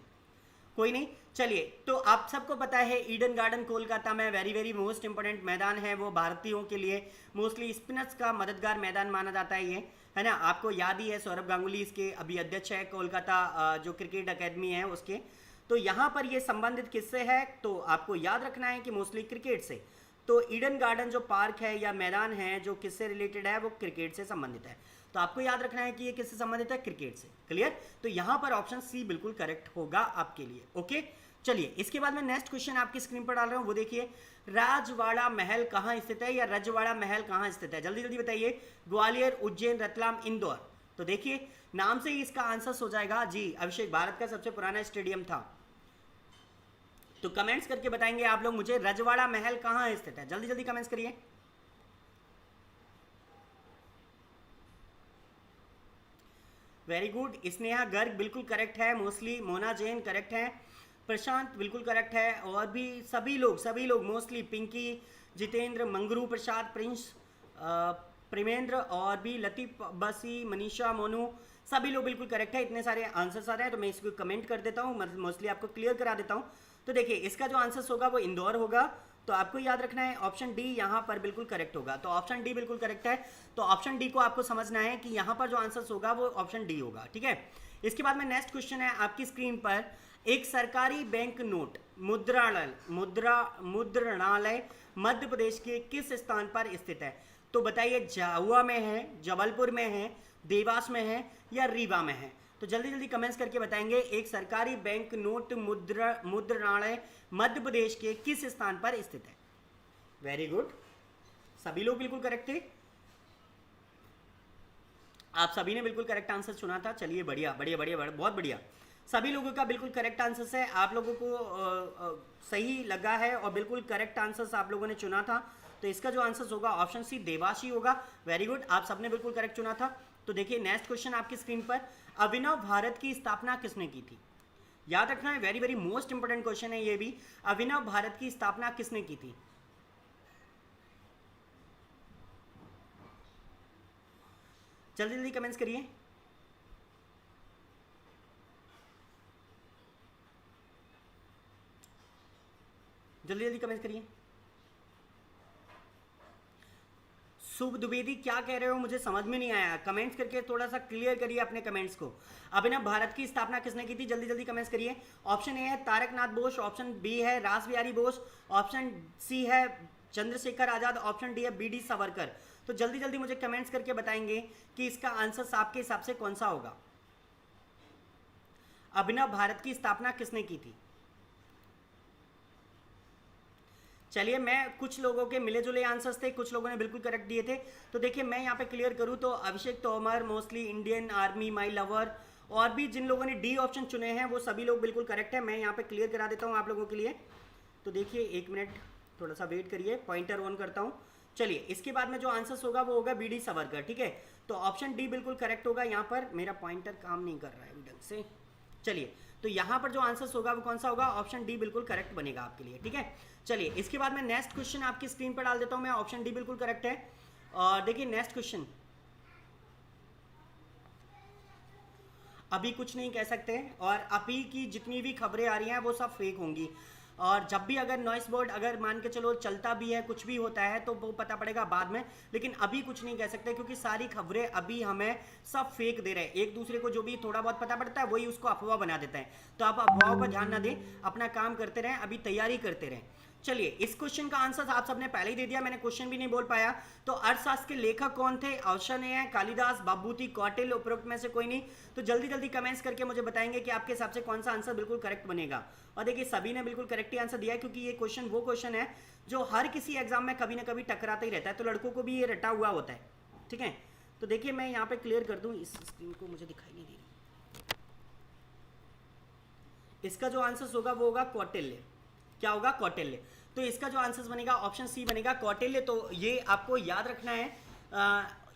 कोई नहीं। चलिए, तो आप सबको पता है ईडन गार्डन कोलकाता में वेरी वेरी मोस्ट इंपोर्टेंट मैदान है, वो भारतीयों के लिए मोस्टली स्पिनर्स का मददगार मैदान माना जाता है ये, है ना। आपको याद ही है सौरभ गांगुली इसके अभी अध्यक्ष है, कोलकाता जो क्रिकेट अकेडमी है उसके। तो यहाँ पर ये संबंधित किससे है, तो आपको याद रखना है कि मोस्टली क्रिकेट से। तो ईडन गार्डन जो पार्क है या मैदान है जो किससे रिलेटेड है, वो क्रिकेट से संबंधित है। तो आपको याद रखना है कि ये किससे संबंधित है, क्रिकेट से। क्लियर, तो यहाँ पर ऑप्शन सी बिल्कुल करेक्ट होगा आपके लिए। ओके चलिए, इसके बाद में नेक्स्ट क्वेश्चन आपकी स्क्रीन पर डाल रहा हूँ, वो देखिए, राजवाड़ा महल कहाँ स्थित है, या रजवाड़ा महल कहाँ स्थित है, जल्दी जल्दी बताइए। ग्वालियर, उज्जैन, रतलाम, इंदौर। तो देखिए नाम से ही इसका आंसर हो जाएगा जी, अभिषेक, भारत का सबसे पुराना स्टेडियम था। तो कमेंट्स करके बताएंगे आप लोग मुझे, रजवाड़ा महल कहाँ स्थित है, जल्दी जल्दी कमेंट्स करिए। वेरी गुड, स्नेहा गर्ग बिल्कुल करेक्ट है, मोस्टली मोना जैन करेक्ट है, प्रशांत बिल्कुल करेक्ट है, और भी सभी लोग मोस्टली पिंकी, जितेंद्र, मंगरू प्रसाद, प्रिंस, प्रेमेंद्र, और भी लतीफ अब्बासी, मनीषा, मोनू, सभी लोग बिल्कुल करेक्ट है। इतने सारे आंसर्स आ रहे हैं तो मैं इसको कमेंट कर देता हूँ, मतलब मोस्टली आपको क्लियर करा देता हूँ। तो देखिए इसका जो आंसर होगा वो इंदौर होगा। तो आपको याद रखना है ऑप्शन डी यहाँ पर बिल्कुल करेक्ट होगा। तो ऑप्शन डी बिल्कुल करेक्ट है। तो ऑप्शन डी को आपको समझना है कि यहाँ पर जो आंसर होगा वो ऑप्शन डी होगा, ठीक है। इसके बाद में नेक्स्ट क्वेश्चन है आपकी स्क्रीन पर, एक सरकारी बैंक नोट मुद्रणालय मध्य प्रदेश के किस स्थान पर स्थित है। तो बताइए, झाबुआ में है, जबलपुर में है, देवास में है, या रीवा में है। तो जल्दी जल्दी कमेंट्स करके बताएंगे, एक सरकारी बैंक नोट मुद्रणालय मध्य प्रदेश के किस स्थान पर स्थित है। वेरी गुड, सभी लोग बिल्कुल करेक्ट थे, आप सभी ने बिल्कुल करेक्ट आंसर चुना था। चलिए बढ़िया बढ़िया बढ़िया, बहुत बढ़िया, सभी लोगों का बिल्कुल करेक्ट आंसर है। आप लोगों को सही लगा है और बिल्कुल करेक्ट आंसर आप लोगों ने चुना था। तो इसका जो आंसर होगा ऑप्शन सी देवाशी होगा। वेरी गुड, आप सबने बिल्कुल करेक्ट चुना था। तो देखिए नेक्स्ट क्वेश्चन आपकी स्क्रीन पर, अभिनव भारत की स्थापना किसने की थी। याद रखना है, very very most important question है ये भी, अभिनव भारत की स्थापना किसने की थी। जल्दी जल्दी कमेंट्स करिए। जल्दी जल्दी कमेंट्स करिए। शुभ द्विवेदी क्या कह रहे हो, मुझे समझ में नहीं आया, कमेंट्स करके थोड़ा सा क्लियर करिए अपने कमेंट्स को। अभिनव भारत की स्थापना किसने की थी, जल्दी जल्दी कमेंट्स करिए। ऑप्शन ए है तारक नाथ बोस, ऑप्शन बी है रास बिहारी बोस, ऑप्शन सी है चंद्रशेखर आजाद, ऑप्शन डी है बी डी सावरकर। तो जल्दी जल्दी मुझे कमेंट्स करके बताएंगे कि इसका आंसर आपके हिसाब से कौन सा होगा। अभिनव भारत की स्थापना किसने की थी। चलिए, मैं कुछ लोगों के मिले जुले आंसर्स थे, कुछ लोगों ने बिल्कुल करेक्ट दिए थे। तो देखिए मैं यहाँ पे क्लियर करूँ तो Abhishek Tomar, mostly Indian army, my lover, और भी जिन लोगों ने डी ऑप्शन चुने हैं वो सभी लोग बिल्कुल करेक्ट है। मैं यहाँ पे क्लियर करा देता हूँ आप लोगों के लिए। तो देखिए एक मिनट, थोड़ा सा वेट करिए, पॉइंटर ऑन करता हूँ। चलिए, इसके बाद में जो आंसर होगा वो होगा बी डी सावरकर, ठीक है। तो ऑप्शन डी बिल्कुल करेक्ट होगा। यहाँ पर मेरा पॉइंटर काम नहीं कर रहा है ढंग से। चलिए, तो यहाँ पर जो आंसर होगा वो कौन सा होगा, ऑप्शन डी बिल्कुल करेक्ट बनेगा आपके लिए, ठीक है। चलिए, इसके बाद मैं नेक्स्ट क्वेश्चन आपकी स्क्रीन पर डाल देता हूँ मैं, ऑप्शन डी बिल्कुल करेक्ट है। और देखिए नेक्स्ट क्वेश्चन, अभी कुछ नहीं कह सकते, और अभी की जितनी भी खबरें आ रही हैं वो सब फेक होंगी। और जब भी अगर नॉइस बोर्ड अगर मान के चलो चलता भी है, कुछ भी होता है, तो वो पता पड़ेगा बाद में, लेकिन अभी कुछ नहीं कह सकते क्योंकि सारी खबरें अभी हमें सब फेक दे रहे हैं। एक दूसरे को जो भी थोड़ा बहुत पता पड़ता है वही उसको अफवाह बना देता है। तो आप अफवाहों पर ध्यान ना दें, अपना काम करते रहें, अभी तैयारी करते रहें। चलिए, इस क्वेश्चन का आंसर आप सबने पहले ही दे दिया, मैंने क्वेश्चन भी नहीं बोल पाया। तो अर्थशास्त्र के लेखक कौन थे? ऑप्शन ए है कालिदास, बाबूती, कौटिल्य, उपरोक्त में से कोई नहीं। तो जल्दी जल्दी कमेंट्स करके मुझे बताएंगे कि आपके हिसाब से कौन सा आंसर बिल्कुल करेक्ट बनेगा। और देखिए, सभी ने बिल्कुल करेक्ट ही आंसर दिया है, क्योंकि ये क्वेश्चन वो क्वेश्चन है जो हर किसी एग्जाम में कभी ना कभी टकराता ही रहता है, तो लड़कों को भी ये रटा हुआ होता है। ठीक है, तो देखिए मैं यहाँ पे क्लियर कर दूँ, इस स्क्रीन को मुझे दिखाई नहीं दे रही। इसका जो आंसर होगा वो होगा कौटिल्य। क्या होगा? कौटिल्य। तो इसका जो आंसर बनेगा ऑप्शन सी बनेगा, कौटिल्य। तो ये आपको याद रखना है,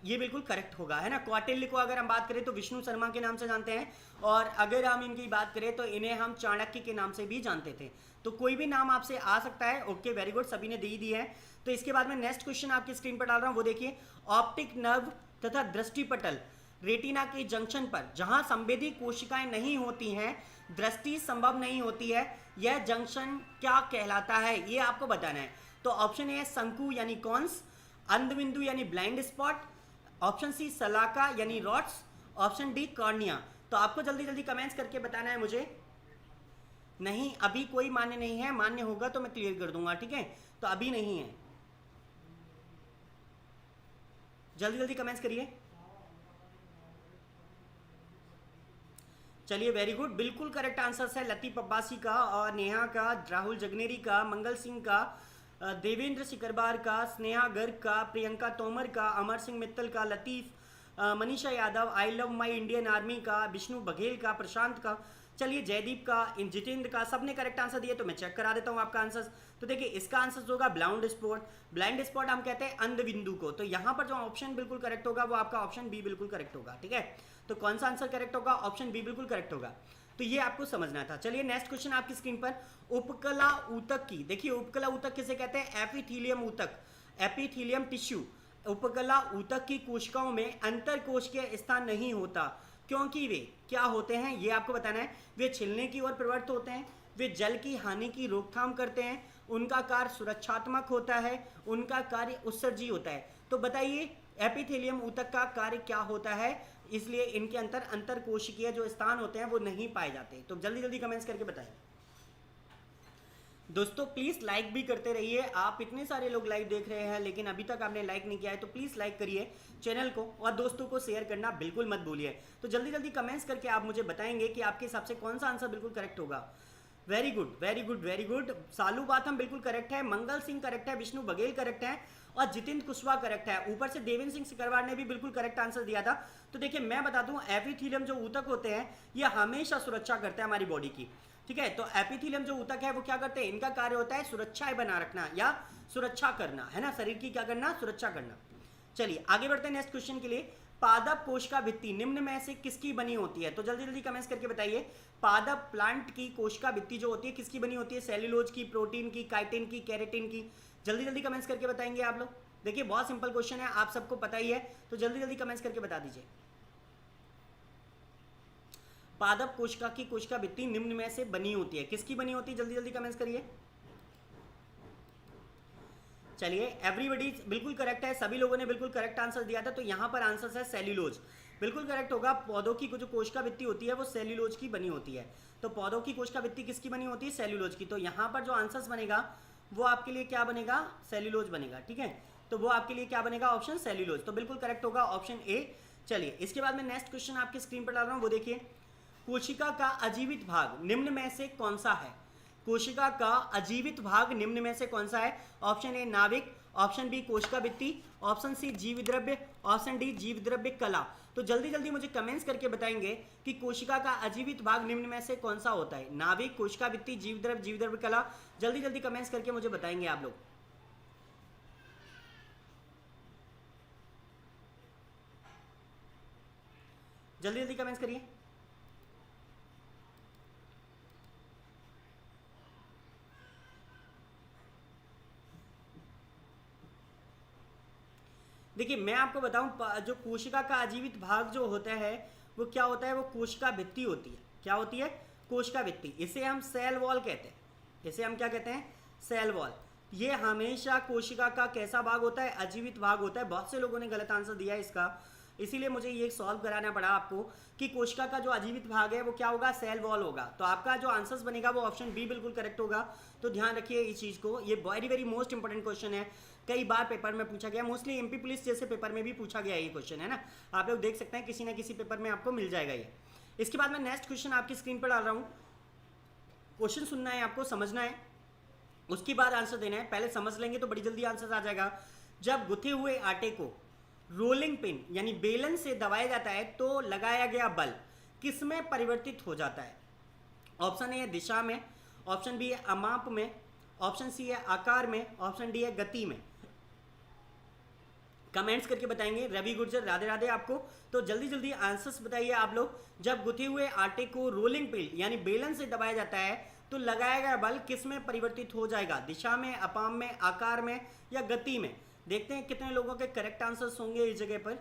ये बिल्कुल करेक्ट होगा, है ना। कौटिल्य को अगर हम बात करें तो विष्णु शर्मा के नाम से जानते हैं, और अगर हम इनकी बात करें तो इन्हें हम चाणक्य के नाम से भी जानते थे। तो कोई भी नाम आपसे आ सकता है। ओके, वेरी गुड, सभी ने दी है। तो इसके बाद में नेक्स्ट क्वेश्चन आपकी स्क्रीन पर डाल रहा हूं, वो देखिए। ऑप्टिक नर्व तथा दृष्टिपटल रेटिना के जंक्शन पर जहां संवेदी कोशिकाएं नहीं होती हैं, दृष्टि संभव नहीं होती है, यह जंक्शन क्या कहलाता है? ये आपको बताना है। तो ऑप्शन ए शंकु यानी कॉन्स, अंधबिंदु यानी ब्लाइंड स्पॉट, ऑप्शन सी सलाका यानी रॉड्स, ऑप्शन डी कॉर्निया। तो आपको जल्दी जल्दी कमेंट्स करके बताना है मुझे। नहीं, अभी कोई मान्य नहीं है, मान्य होगा तो मैं क्लियर कर दूंगा, ठीक है। तो अभी नहीं है, जल्दी जल्दी कमेंट्स करिए। चलिए, वेरी गुड, बिल्कुल करेक्ट आंसर है लतीफ अब्बासी का, और नेहा का, राहुल जगनेरी का, मंगल सिंह का, देवेंद्र सिकरबार का, स्नेहा गर्ग का, प्रियंका तोमर का, अमर सिंह मित्तल का, Latif, Manisha Yadav, I love my Indian army का, विष्णु बघेल का, प्रशांत का, चलिए जयदीप का, जितेंद्र का, सबने करेक्ट आंसर दिए। तो मैं चेक करा देता हूँ आपका आंसर। तो देखिए, इसका आंसर होगा ब्लाइंड स्पॉट। ब्लाइंड स्पॉट हम कहते हैं अंध बिंदु को। तो यहाँ पर जो ऑप्शन बिल्कुल करेक्ट होगा वो आपका ऑप्शन बी बिल्कुल करेक्ट होगा, ठीक है। तो कौन सा आंसर करेक्ट होगा? ऑप्शन बी बिल्कुल करेक्ट होगा। तो ये आपको समझना था। चलिए, नेक्स्ट क्वेश्चन आपकी स्क्रीन पर, उपकला ऊतक की। देखिए, उपकला ऊतक किसे कहते हैं? एपिथीलियम ऊतक, एपिथीलियम टिश्यू। उपकला ऊतक की कोशिकाओं में अंतर कोशिकीय स्थान नहीं होता, क्योंकि वे क्या होते हैं ये आपको बताना है। वे छिलने की ओर प्रवृत्त होते हैं, वे जल की हानि की रोकथाम करते हैं, उनका कार्य सुरक्षात्मक होता है, उनका कार्य उत्सर्जी होता है। तो बताइए, एपिथेलियम ऊतक का कार्य क्या होता है? इसलिए इनके अंतर कोशिकीय जो स्थान होते हैं वो नहीं पाए जाते। तो जल्दी जल्दी कमेंट्स करके बताइए दोस्तों। प्लीज लाइक भी करते रहिए। आप इतने सारे लोग लाइव देख रहे हैं लेकिन अभी तक आपने लाइक नहीं किया है, तो प्लीज लाइक करिए चैनल को, और दोस्तों को शेयर करना बिल्कुल मत भूलिए। तो जल्दी जल्दी कमेंट्स करके आप मुझे बताएंगे कि आपके हिसाब से कौन सा आंसर बिल्कुल करेक्ट होगा। Very good, very good, very good. Salu Batham बिल्कुल करेक्ट है, मंगल सिंह करेक्ट है, विष्णु बघेल करेक्ट है, और जितेंद्र कुशवाहा करेक्ट है। ऊपर से देवेंद्र सिंह सिकरवार ने भी बिल्कुल करेक्ट आंसर दिया था। तो देखिए, मैं बता दूं, एपिथेलियम जो ऊतक होते हैं ये हमेशा सुरक्षा करते हैं हमारी बॉडी की, ठीक है। तो एपिथेलियम जो ऊतक है वो क्या करते हैं? इनका कार्य होता है सुरक्षाएं बना रखना या सुरक्षा करना, है ना, शरीर की क्या करना? सुरक्षा करना। चलिए आगे बढ़ते हैं नेक्स्ट क्वेश्चन के लिए। पादप कोशिका भित्ति निम्न में से किसकी बनी होती है? तो जल्दी जल्दी कमेंट्स करके बताइए। पादप प्लांट की कोशिका भित्ति जो होती है किसकी बनी होती है? सेल्यूलोज की, प्रोटीन की, काइटिन की, केराटिन की। जल्दी जल्दी कमेंट्स करके बताएंगे आप लोग। देखिए, बहुत सिंपल क्वेश्चन है, आप सबको पता ही है, तो जल्दी जल्दी कमेंट्स करके बता दीजिए। पादप कोशिका की कोशिका भित्ति निम्न में से बनी होती है, किसकी बनी होती है? जल्दी जल्दी कमेंट्स करिए। चलिए, एवरीबॉडी बिल्कुल करेक्ट है, सभी लोगों ने बिल्कुल करेक्ट आंसर दिया था। तो यहाँ पर आंसर है सेल्यूलोज, बिल्कुल करेक्ट होगा। पौधों की जो कोशिका भित्ति होती है वो सेल्यूलोज की बनी होती है। तो पौधों की कोशिका भित्ति किसकी बनी होती है? सेल्यूलोज की। तो यहाँ पर जो आंसर बनेगा वो आपके लिए क्या बनेगा? सेल्यूलोज बनेगा, ठीक है। तो वो आपके लिए क्या बनेगा? Option cellulose. तो बिल्कुल करेक्ट होगा ऑप्शन ए। चलिए, इसके बाद में नेक्स्ट क्वेश्चन आपकी स्क्रीन पर डाल रहा हूँ, वो देखिए। कोशिका का अजीवित भाग निम्न में से कौन सा है? कोशिका का अजीवित भाग निम्न में से कौन सा है? ऑप्शन ए नाभिक, ऑप्शन बी कोशिका भित्ति, ऑप्शन सी जीव द्रव्य, ऑप्शन डी जीव द्रव्य कला। तो जल्दी जल्दी मुझे कमेंट्स करके बताएंगे कि कोशिका का अजीवित भाग निम्न में से कौन सा होता है? नाभिक, कोशिका भित्ति, जीव द्रव्य कला। जल्दी जल्दी कमेंट्स करके मुझे बताएंगे आप लोग। जल्दी जल्दी कमेंट्स करिए। देखिए, मैं आपको बताऊं, जो कोशिका का अजीवित भाग जो होता है वो क्या होता है? वो कोशिका भित्ति होती है। क्या होती है? कोशिका भित्ति। इसे हम सेल वॉल कहते हैं, इसे हम क्या कहते हैं, सेल वॉल। ये हमेशा कोशिका का कैसा भाग होता है, अजीवित भाग होता है। बहुत से लोगों ने गलत आंसर दिया है इसका, इसीलिए मुझे ये सॉल्व कराना पड़ा आपको कि कोशिका का जो अजीवित भाग है वो क्या होगा, सेल वॉल होगा। तो आपका जो आंसर्स बनेगा वो ऑप्शन बी बिल्कुल करेक्ट होगा। तो ध्यान रखिए इस चीज़ को, ये very very most important question है, कई बार पेपर में पूछा गया, मोस्टली एमपी पुलिस जैसे पेपर में भी पूछा गया ये क्वेश्चन, है ना। आप लोग देख सकते हैं किसी ना किसी पेपर में आपको मिल जाएगा ये। इसके बाद मैं नेक्स्ट क्वेश्चन आपकी स्क्रीन पर डाल रहा हूँ। क्वेश्चन सुनना है आपको, समझना है, उसके बाद आंसर देना है। पहले समझ लेंगे तो बड़ी जल्दी आंसर आ जाएगा। जब गुथे हुए आटे को रोलिंग पिन यानी बेलन से दबाया जाता है तो लगाया गया बल किस में परिवर्तित हो जाता है? ऑप्शन ए है दिशा में, ऑप्शन बी है अमाप में, ऑप्शन सी है आकार में, ऑप्शन डी है गति में। कमेंट्स करके बताएंगे। रवि गुर्जर राधे राधे आपको। तो जल्दी जल्दी आंसर्स बताइए आप लोग। जब गुथे हुए आटे को रोलिंग पिन यानी बेलन से दबाया जाता है तो लगाया गया बल किस में परिवर्तित हो जाएगा? दिशा में, अपाम में, आकार में या गति में? देखते हैं कितने लोगों के करेक्ट आंसर्स होंगे इस जगह पर।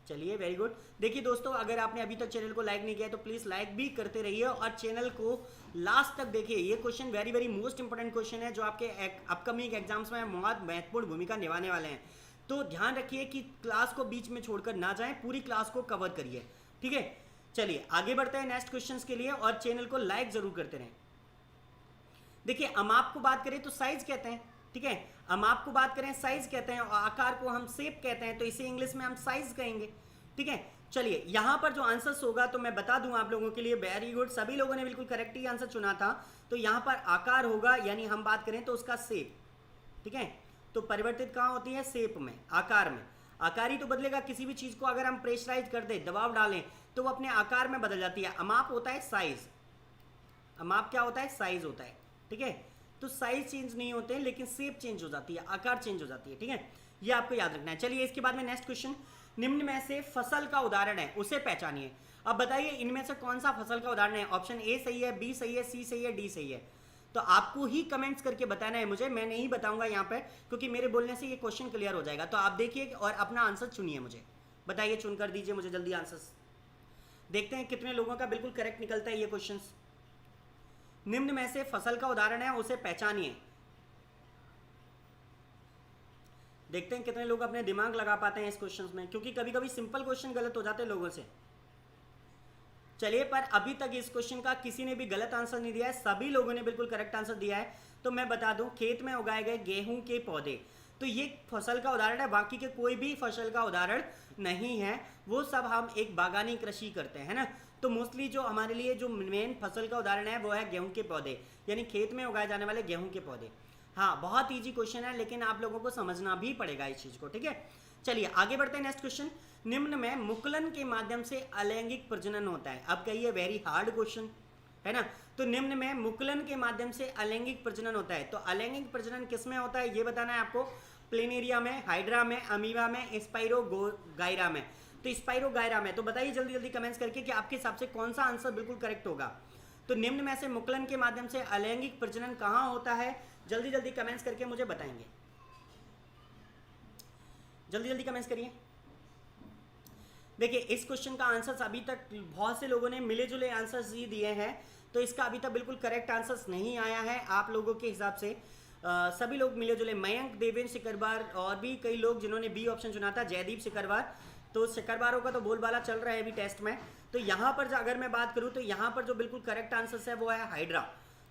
चलिए वेरी गुड। देखिए दोस्तों, अगर आपने अभी तक चैनल को लाइक नहीं किया तो प्लीज़ लाइक भी करते रहिए और चैनल को लास्ट तक देखिए। ये question very very most important question है जो आपके अपकमिंग एग्जाम्स में बहुत महत्वपूर्ण भूमिका निभाने वाले हैं। तो ध्यान रखिए कि क्लास को बीच में छोड़कर ना जाएं, पूरी क्लास को कवर करिए, ठीक है। चलिए आगे बढ़ते हैं नेक्स्ट क्वेश्चंस के लिए और चैनल को लाइक जरूर करते रहें। देखिए अमाप को बात करें तो साइज कहते हैं, ठीक है। अमाप को बात करें साइज कहते हैं और आकार को हम शेप कहते हैं, तो इसे इंग्लिश में हम साइज कहेंगे, ठीक है। चलिए यहां पर जो आंसर्स होगा तो मैं बता दूं आप लोगों के लिए, वेरी गुड, सभी लोगों ने बिल्कुल करेक्ट ही आंसर चुना था। तो यहां पर आकार होगा, यानी हम बात करें तो उसका शेप, ठीक है। तो परिवर्तित कहाँ होती है? शेप में, आकार में। आकार ही तो बदलेगा, किसी भी चीज को अगर हम प्रेशराइज कर दें, दबाव डालें तो वो अपने आकार में बदल जाती है। अमाप होता है साइज, अमाप क्या होता है? साइज होता है, ठीक है। तो साइज चेंज नहीं होते हैं लेकिन शेप चेंज हो जाती है, आकार चेंज हो जाती है, ठीक है। ये आपको याद रखना है। चलिए इसके बाद में नेक्स्ट क्वेश्चन, निम्न में से फसल का उदाहरण है, उसे पहचानिए। अब बताइए इनमें से कौन सा फसल का उदाहरण है? ऑप्शन ए सही है, बी सही है, सी सही है, डी सही है। तो आपको ही कमेंट्स करके बताना है मुझे, मैं नहीं बताऊंगा यहाँ पे, क्योंकि मेरे बोलने से ये क्वेश्चन क्लियर हो जाएगा। तो आप देखिए और अपना आंसर चुनिए, मुझे बताइए, चुन कर दीजिए मुझे जल्दी आंसर्स। देखते हैं कितने लोगों का बिल्कुल करेक्ट निकलता है ये क्वेश्चन। निम्न में से फसल का उदाहरण है, उसे पहचानिए। देखते हैं कितने लोग अपने दिमाग लगा पाते हैं इस क्वेश्चन में, क्योंकि कभी कभी सिंपल क्वेश्चन गलत हो जाते हैं लोगों से। चलिए, पर अभी तक इस क्वेश्चन का किसी ने भी गलत आंसर नहीं दिया है, सभी लोगों ने बिल्कुल करेक्ट आंसर दिया है। तो मैं बता दूं, खेत में उगाए गए गेहूं के पौधे, तो ये फसल का उदाहरण है, बाकी के कोई भी फसल का उदाहरण नहीं है। वो सब हम एक बागानी कृषि करते हैं ना। तो मोस्टली जो हमारे लिए जो मेन फसल का उदाहरण है वो है गेहूं के पौधे, यानी खेत में उगाए जाने वाले गेहूं के पौधे। हाँ, बहुत ईजी क्वेश्चन है, लेकिन आप लोगों को समझना भी पड़ेगा इस चीज को, ठीक है। चलिए आगे बढ़ते हैं नेक्स्ट क्वेश्चन। निम्न में मुकुलन के माध्यम से अलैंगिक प्रजनन होता है। अब कहिए वेरी हार्ड क्वेश्चन है ना। तो निम्न में मुकुलन के माध्यम से अलैंगिक प्रजनन होता है, तो अलैंगिक प्रजनन किसमें होता है ये बताना है आपको। प्लेनेरिया में, हाइड्रा में, अमीबा में, स्पाइरोगाइरा में। तो स्पाइरोगाइरा में। तो बताइए जल्दी जल्दी कमेंट्स करके कि आपके हिसाब से कौन सा आंसर बिल्कुल करेक्ट होगा। तो निम्न में से मुकुलन के माध्यम से अलैंगिक प्रजनन कहाँ होता है? जल्दी जल्दी कमेंट्स करके मुझे बताएंगे, जल्दी जल्दी कमेंट्स करिए। देखिए इस क्वेश्चन का आंसर्स अभी तक बहुत से लोगों ने मिले जुले आंसर्स ही दिए हैं, तो इसका अभी तक बिल्कुल करेक्ट आंसर्स नहीं आया है आप लोगों के हिसाब से। सभी लोग मिले जुले, मयंक, देवेंद्र सिकरबार और भी कई लोग जिन्होंने बी ऑप्शन चुना था, जयदीप सिकरबार। तो सिकरबारों का तो बोलबाला चल रहा है अभी टेस्ट में। तो यहाँ पर अगर मैं बात करूँ तो यहाँ पर जो बिल्कुल करेक्ट आंसर्स है वो है हाइड्रा।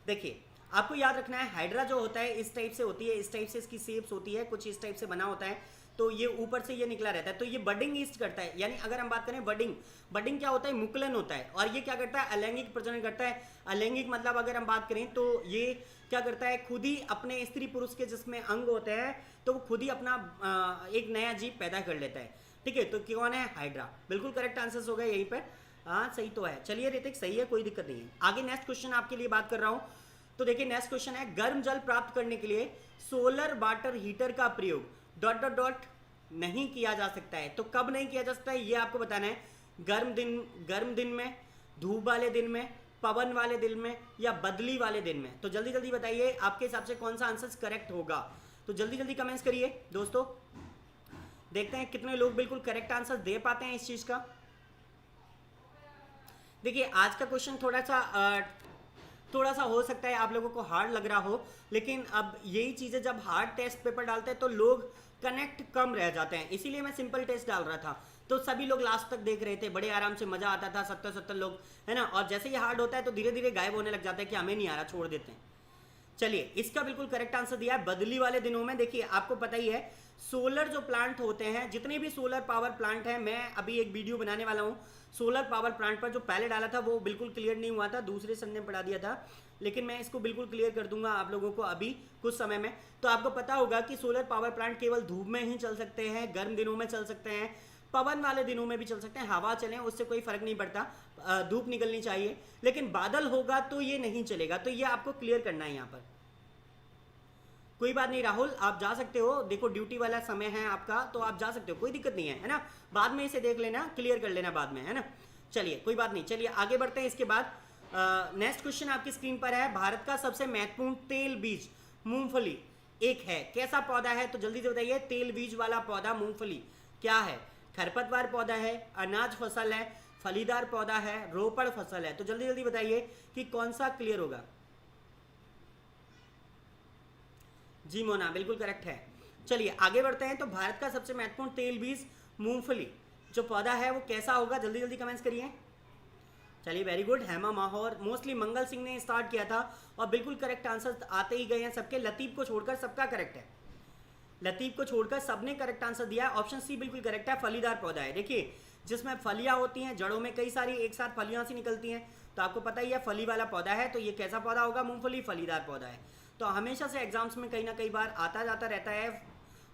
देखिए आपको याद रखना है, हाइड्रा जो होता है इस टाइप से होती है, इस टाइप से इसकी शेप्स होती है, कुछ इस टाइप से बना होता है। तो ये ऊपर से ये निकला रहता है, तो ये बडिंग ईस्ट करता है। यानी अगर हम बात करें बडिंग क्या होता है? मुकुलन होता है। और ये क्या करता है? अलैंगिक प्रजनन करता है। अलैंगिक मतलब अगर हम बात करें तो ये क्या करता है? खुद ही अपने स्त्री पुरुष के जिसमें अंग होते हैं तो वो खुद ही अपना एक नया जीव पैदा कर लेता है, ठीक है। तो कौन है? हाइड्रा। बिल्कुल करेक्ट आंसर हो गए यहीं पर। हाँ सही तो है। चलिए ऋतिक सही है, कोई दिक्कत नहीं है। आगे नेक्स्ट क्वेश्चन आपके लिए बात कर रहा हूँ। तो देखिए नेक्स्ट क्वेश्चन है, गर्म जल प्राप्त करने के लिए सोलर वाटर हीटर का प्रयोग ... नहीं किया जा सकता है। तो कब नहीं किया जा सकता है ये आपको बताना है। गर्म दिन में, धूप वाले दिन में, पवन वाले दिन में या बदली वाले दिन में। तो जल्दी जल्दी बताइए आपके हिसाब से कौन सा आंसर करेक्ट होगा। तो जल्दी जल्दी कमेंट्स करिए दोस्तों, देखते हैं कितने लोग बिल्कुल करेक्ट आंसर दे पाते हैं इस चीज का। देखिए आज का क्वेश्चन थोड़ा सा थोड़ा सा हो सकता है आप लोगों को हार्ड लग रहा हो, लेकिन अब यही चीज़ें जब हार्ड टेस्ट पेपर डालते हैं तो लोग कनेक्ट कम रह जाते हैं, इसीलिए मैं सिंपल टेस्ट डाल रहा था। तो सभी लोग लास्ट तक देख रहे थे, बड़े आराम से मजा आता था, 70-70 लोग, है ना। और जैसे ही हार्ड होता है तो धीरे धीरे गायब होने लग जाता है कि हमें नहीं आ रहा, छोड़ देते हैं। चलिए, इसका बिल्कुल करेक्ट आंसर दिया है। बदली वाले दिनों में देखिए, आपको पता ही है सोलर जो प्लांट होते हैं, जितने भी सोलर पावर प्लांट हैं, मैं अभी एक वीडियो बनाने वाला हूँ सोलर पावर प्लांट पर। जो पहले डाला था वो बिल्कुल क्लियर नहीं हुआ था, दूसरे सर ने पढ़ा दिया था, लेकिन मैं इसको बिल्कुल क्लियर कर दूंगा आप लोगों को अभी कुछ समय में। तो आपको पता होगा कि सोलर पावर प्लांट केवल धूप में ही चल सकते हैं, गर्म दिनों में चल सकते हैं, पवन वाले दिनों में भी चल सकते हैं, हवा चले उससे कोई फर्क नहीं पड़ता, धूप निकलनी चाहिए। लेकिन बादल होगा तो ये नहीं चलेगा, तो ये आपको क्लियर करना है यहाँ पर। कोई बात नहीं राहुल, आप जा सकते हो, देखो ड्यूटी वाला समय है आपका, तो आप जा सकते हो, कोई दिक्कत नहीं है ना। बाद में इसे देख लेना, क्लियर कर लेना बाद में, है ना। चलिए कोई बात नहीं, चलिए आगे बढ़ते हैं। इसके बाद नेक्स्ट क्वेश्चन आपकी स्क्रीन पर है, भारत का सबसे महत्वपूर्ण तेल बीज मूंगफली एक है, कैसा पौधा है? तो जल्दी से बताइए, तेल बीज वाला पौधा मूंगफली क्या है? खरपतवार पौधा है, अनाज फसल है, फलीदार पौधा है, रोपड़ फसल है? तो जल्दी जल्दी बताइए कि कौन सा क्लियर होगा। जी मोना, बिल्कुल करेक्ट है। चलिए आगे बढ़ते हैं। तो भारत का सबसे महत्वपूर्ण तेल बीज मूंगफली जो पौधा है वो कैसा होगा? जल्दी जल्दी कमेंट्स करिए। चलिए very good, Hema Mahaur, mostly Mangal Singh ने स्टार्ट किया था और बिल्कुल करेक्ट आंसर आते ही गए हैं सबके, लतीफ को छोड़कर सबका करेक्ट है, लतीफ को छोड़कर सबने करेक्ट आंसर दिया है। ऑप्शन सी बिल्कुल करेक्ट है, फलीदार पौधा है। देखिए जिसमें फलियां होती हैं, जड़ों में कई सारी एक साथ फलियां सी निकलती हैं, तो आपको पता ही है फली वाला पौधा है। तो ये कैसा पौधा होगा? मूंगफली, फलीदार पौधा है। तो हमेशा से एग्जाम्स में कहीं ना कई बार आता जाता रहता है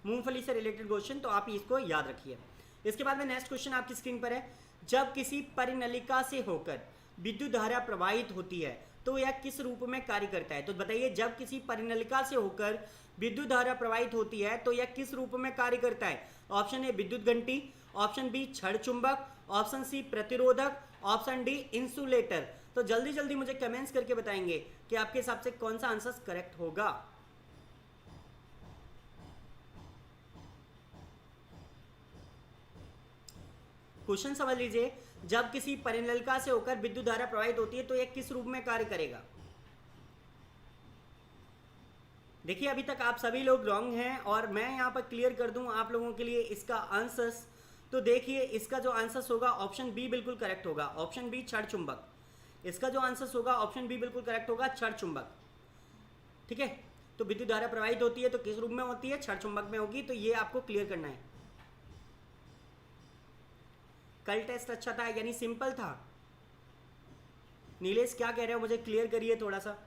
मूंगफली से रिलेटेड क्वेश्चन, तो आप इसको याद रखिए। इसके बाद में नेक्स्ट क्वेश्चन आपकी स्क्रीन पर है, जब किसी परिनलिका से होकर विद्युत धारा प्रवाहित होती है तो यह किस रूप में कार्य करता है? तो बताइए, जब किसी परिनलिका से होकर विद्युत धारा प्रवाहित होती है तो यह किस रूप में कार्य करता है? ऑप्शन ए विद्युत घंटी, ऑप्शन बी छड़ चुंबक, ऑप्शन सी प्रतिरोधक, ऑप्शन डी इंसुलेटर। तो जल्दी जल्दी मुझे कमेंट्स करके बताएंगे कि आपके हिसाब से कौन सा आंसर करेक्ट होगा। क्वेश्चन समझ लीजिए, जब किसी परिनलिका से होकर विद्युत धारा प्रवाहित होती है तो यह किस रूप में कार्य करेगा? देखिए अभी तक आप सभी लोग रॉन्ग हैं और मैं यहां पर क्लियर कर दूं आप लोगों के लिए इसका आंसर्स। तो देखिए इसका जो आंसर्स होगा ऑप्शन बी बिल्कुल करेक्ट होगा, ऑप्शन बी छड़ चुंबक। इसका जो आंसर्स होगा ऑप्शन बी बिल्कुल करेक्ट होगा, छड़ चुंबक। ठीक है, तो विद्युत धारा प्रवाहित होती है तो किस रूप में होती है? छड़ चुंबक में होगी। तो ये आपको क्लियर करना है। कल टेस्ट अच्छा था यानी सिंपल था। नीलेश क्या कह रहे हो, मुझे क्लियर करिए थोड़ा सा।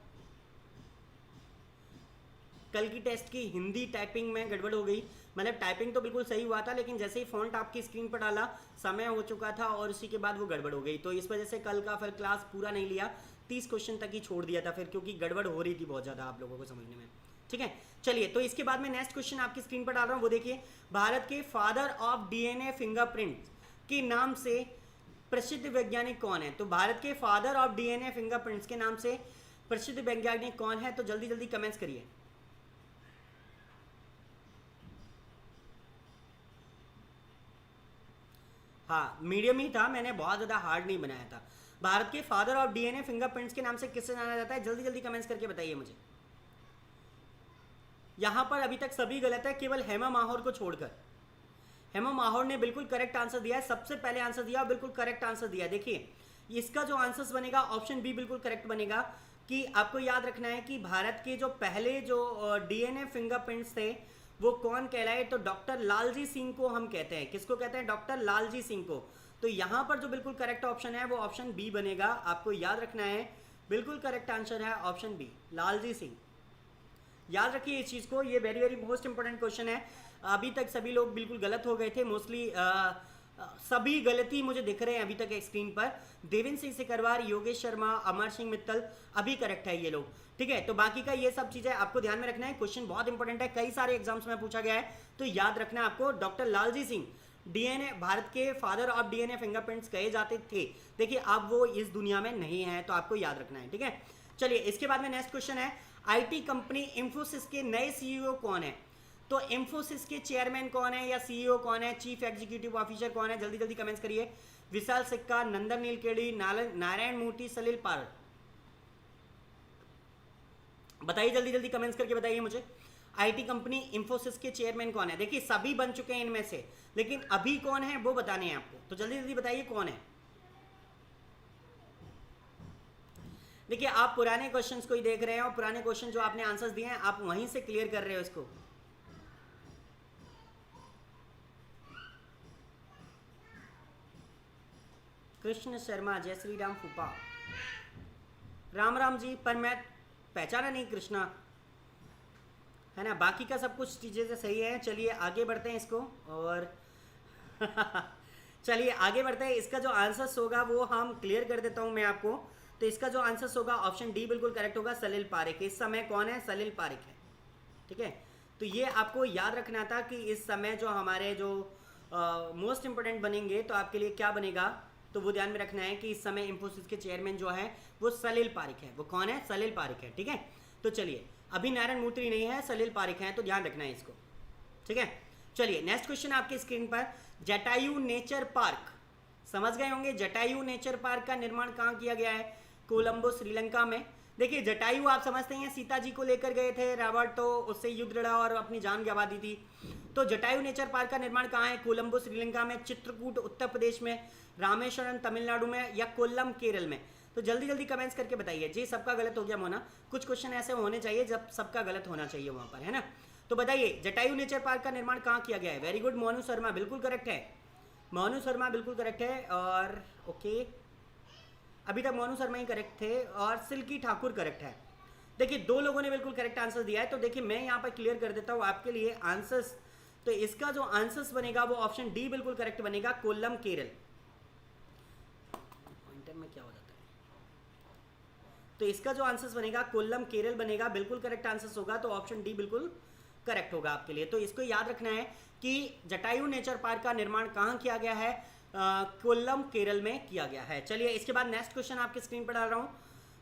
कल की टेस्ट की हिंदी टाइपिंग में गड़बड़ हो गई, मतलब टाइपिंग तो बिल्कुल सही हुआ था, लेकिन जैसे ही फॉन्ट आपकी स्क्रीन पर डाला समय हो चुका था और उसी के बाद वो गड़बड़ हो गई। तो इस वजह से कल का फिर क्लास पूरा नहीं लिया, 30 क्वेश्चन तक ही छोड़ दिया था फिर, क्योंकि गड़बड़ हो रही थी बहुत ज़्यादा आप लोगों को समझने में। ठीक है, चलिए तो इसके बाद में नेक्स्ट क्वेश्चन आपकी स्क्रीन पर डाल रहा हूँ, वो देखिए, भारत के फादर ऑफ डीएनए फिंगरप्रिंट के नाम से प्रसिद्ध वैज्ञानिक कौन है? तो भारत के फादर ऑफ डीएनए फिंगरप्रिंट्स के नाम से प्रसिद्ध वैज्ञानिक कौन है? तो जल्दी जल्दी कमेंट्स करिए। हाँ मीडियम ही था, मैंने बहुत ज़्यादा हार्ड नहीं बनाया था। भारत के फादर ऑफ डीएनए फिंगरप्रिंट्स के नाम से किससे जाना जाता है? जल्दी जल्दी कमेंट्स करके बताइए मुझे। यहाँ पर अभी तक सभी गलत है, केवल हेमा माहौर को छोड़कर। हेमा माहौर ने बिल्कुल करेक्ट आंसर दिया है, सबसे पहले आंसर दिया, बिल्कुल करेक्ट आंसर दिया। देखिए इसका जो आंसर्स बनेगा ऑप्शन बी बिल्कुल करेक्ट बनेगा, कि आपको याद रखना है कि भारत के जो पहले जो डीएनए फिंगरप्रिंट्स थे वो कौन कहलाए? तो डॉक्टर लालजी सिंह को हम कहते हैं। किसको कहते हैं? डॉक्टर लालजी सिंह को। तो यहाँ पर जो बिल्कुल करेक्ट ऑप्शन है वो ऑप्शन बी बनेगा, आपको याद रखना है। बिल्कुल करेक्ट आंसर है ऑप्शन बी, लालजी सिंह। याद रखिए इस चीज़ को, ये very very most important question है। अभी तक सभी लोग बिल्कुल गलत हो गए थे, मोस्टली सभी गलती मुझे दिख रहे हैं अभी तक एक स्क्रीन पर। देवेंद्र सिंह सिकरवार, योगेश शर्मा, अमर सिंह मित्तल, अभी करेक्ट है ये लोग। ठीक है, तो बाकी का ये सब चीज़ें आपको ध्यान में रखना है, क्वेश्चन बहुत इंपॉर्टेंट है, कई सारे एग्जाम्स में पूछा गया है, तो याद रखना है आपको। डॉक्टर लालजी सिंह डीएनए, भारत के फादर ऑफ डीएनए फिंगरप्रिंट्स कहे जाते थे। देखिए अब वो इस दुनिया में नहीं है, तो आपको याद रखना है। ठीक है, चलिए इसके बाद में नेक्स्ट क्वेश्चन है, आईटी कंपनी इंफोसिस के नए सीईओ कौन है? तो इंफोसिस के चेयरमैन कौन है या सीईओ कौन है, चीफ एग्जीक्यूटिव ऑफिसर कौन है? जल्दी जल्दी कमेंट्स करिए। विशाल सिक्का, नंदन नीलकेड़ी, नारायण मूर्ति, सलील पारट। बताइए जल्दी जल्दी कमेंट्स करके बताइए मुझे, आईटी कंपनी इंफोसिस के चेयरमैन कौन है? देखिए सभी बन चुके हैं इनमें से, लेकिन अभी कौन है वो बताने हैं आपको, तो जल्दी जल्दी बताइए कौन है। देखिए आप पुराने क्वेश्चंस को ही देख रहे हैं और पुराने क्वेश्चन जो आपने आंसर्स दिए हैं आप वहीं से क्लियर कर रहे हो इसको। कृष्ण शर्मा, जय श्री राम फूफा, राम राम जी, पर मैं पहचाना नहीं कृष्णा, है ना। बाकी का सब कुछ चीज़ें तो सही है। चलिए आगे बढ़ते हैं इसको, और चलिए आगे बढ़ते हैं। इसका जो आंसर्स होगा वो हम क्लियर कर देता हूँ मैं आपको। तो इसका जो आंसर्स होगा ऑप्शन डी बिल्कुल करेक्ट होगा, सलील पारिक। इस समय कौन है? सलील पारिक है, ठीक है। तो ये आपको याद रखना था कि इस समय जो हमारे जो मोस्ट इंपोर्टेंट बनेंगे तो आपके लिए क्या बनेगा, तो वो ध्यान में रखना है कि इस समय इंफोसिस के चेयरमैन जो है वो सलील पारिक है। वो कौन है? सलील पारिक है, ठीक है। तो चलिए अभी नारायण मूर्ति नहीं है, सलील पारिक है, तो ध्यान रखना है इसको, ठीक है। चलिए नेक्स्ट क्वेश्चन आपकी स्क्रीन पर, जटायु नेचर पार्क, समझ गए होंगे जटायु नेचर पार्क का निर्माण कहाँ किया गया है? कोलंबो श्रीलंका में। देखिए जटायु आप समझते हैं सीता जी को लेकर गए थे रावण, तो उससे युद्ध लड़ा और अपनी जान गंवा दी थी। तो जटायु नेचर पार्क का निर्माण कहाँ है? कोलंबो श्रीलंका में, चित्रकूट उत्तर प्रदेश में, रामेश्वरम तमिलनाडु में, या कोल्लम केरल में। तो जल्दी जल्दी कमेंट्स करके बताइए। जी सबका गलत हो गया मोना, कुछ क्वेश्चन ऐसे होने चाहिए जब सबका गलत होना चाहिए वहां पर, है ना। तो बताइए जटायु नेचर पार्क का निर्माण कहाँ किया गया है? वेरी गुड मोनू शर्मा, बिल्कुल करेक्ट है। मोनू शर्मा बिल्कुल करेक्ट है। और ओके, अभी तक मोनू शर्मा ही करेक्ट थे और सिल्की ठाकुर करेक्ट है। देखिए दो लोगों ने बिल्कुल करेक्ट आंसर दिया है। तो देखिए मैं यहाँ पर क्लियर कर देता हूँ आपके लिए आंसर्स। तो इसका जो आंसर्स बनेगा वो ऑप्शन डी बिल्कुल करेक्ट बनेगा, कोल्लम केरल। पॉइंटर में क्या हो जाता है? तो इसका जो आंसर्स बनेगा कोल्लम केरल बनेगा, बिल्कुल करेक्ट आंसर्स होगा। तो ऑप्शन डी बिल्कुल करेक्ट होगा आपके लिए। तो इसको याद रखना है कि जटायु नेचर पार्क का निर्माण कहाँ किया गया है? कोल्लम केरल में किया गया है। चलिए इसके बाद नेक्स्ट क्वेश्चन आपके स्क्रीन पर डाल रहा हूँ।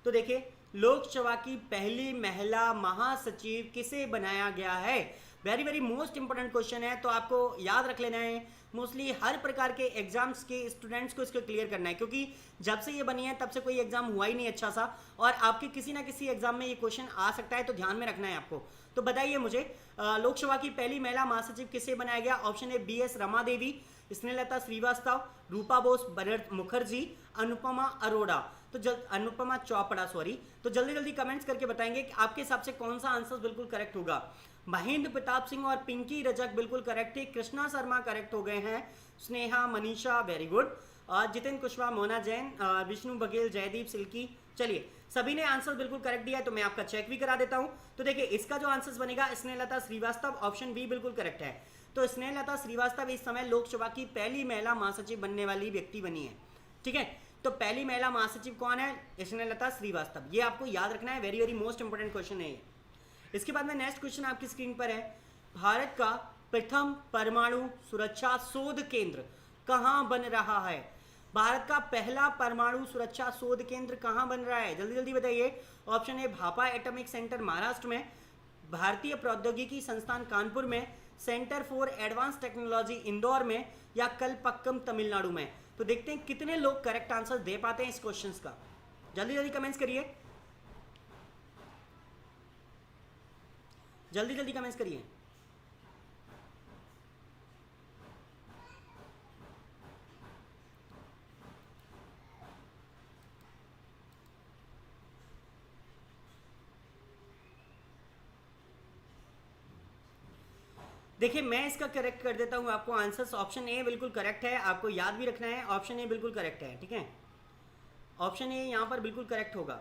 तो देखिए लोकसभा की पहली महिला महासचिव किसे बनाया गया है? Very very most important question है, तो आपको याद रख लेना है। मोस्टली हर प्रकार के एग्जाम्स के स्टूडेंट्स को इसको क्लियर करना है, क्योंकि जब से ये बनी है तब से कोई एग्जाम हुआ ही नहीं अच्छा सा, और आपके किसी ना किसी एग्जाम में ये क्वेश्चन आ सकता है, तो ध्यान में रखना है आपको। तो बताइए मुझे लोकसभा की पहली महिला महासचिव किसे बनाया गया? Option A BS Rama Devi, Snehlata Srivastava, रूपा बोस मुखर्जी, अनुपमा अरोड़ा। तो अनुपमा चोपड़ा, सॉरी। तो जल्दी जल्दी कमेंट्स करके बताएंगे कि आपके हिसाब से कौन सा आंसर बिल्कुल करेक्ट होगा। महेंद्र प्रताप सिंह और पिंकी रजक बिल्कुल करेक्ट है। कृष्णा शर्मा करेक्ट हो गए हैं। Sneha, Manisha very good. जितेंद्र कुशवाहा, मोना जैन, विष्णु बघेल, जयदीप सिल्की। चलिए सभी ने आंसर बिल्कुल करेक्ट दिया है, तो मैं आपका चेक भी करा देता हूं। तो देखिए इसका जो आंसर बनेगा स्नेहलता श्रीवास्तव, ऑप्शन बी बिल्कुल करेक्ट है। तो स्नेहलता श्रीवास्तव इस समय लोकसभा की पहली महिला महासचिव बनने वाली व्यक्ति बनी है, ठीक है। तो पहली महिला महासचिव कौन है? स्नेहलता श्रीवास्तव। ये आपको याद रखना है, very very most important question है ये। इसके बाद में नेक्स्ट क्वेश्चन आपकी स्क्रीन पर है, भारत का प्रथम परमाणु सुरक्षा शोध केंद्र कहां बन रहा है? भारत का पहला परमाणु सुरक्षा शोध केंद्र कहां बन रहा है? जल्दी जल्दी बताइए। ऑप्शन ए भापा एटॉमिक सेंटर महाराष्ट्र में, भारतीय प्रौद्योगिकी संस्थान कानपुर में, centre for advance technology Indore में, या कलपक्कम तमिलनाडु में। तो देखते हैं कितने लोग करेक्ट आंसर दे पाते हैं इस क्वेश्चन का। जल्दी जल्दी कमेंट्स करिए, जल्दी जल्दी कमेंट्स करिए। देखिए मैं इसका करेक्ट कर देता हूं आपको आंसर्स। ऑप्शन ए बिल्कुल करेक्ट है, आपको याद भी रखना है। ऑप्शन ए बिल्कुल करेक्ट है, ठीक है। ऑप्शन ए यहाँ पर बिल्कुल करेक्ट होगा।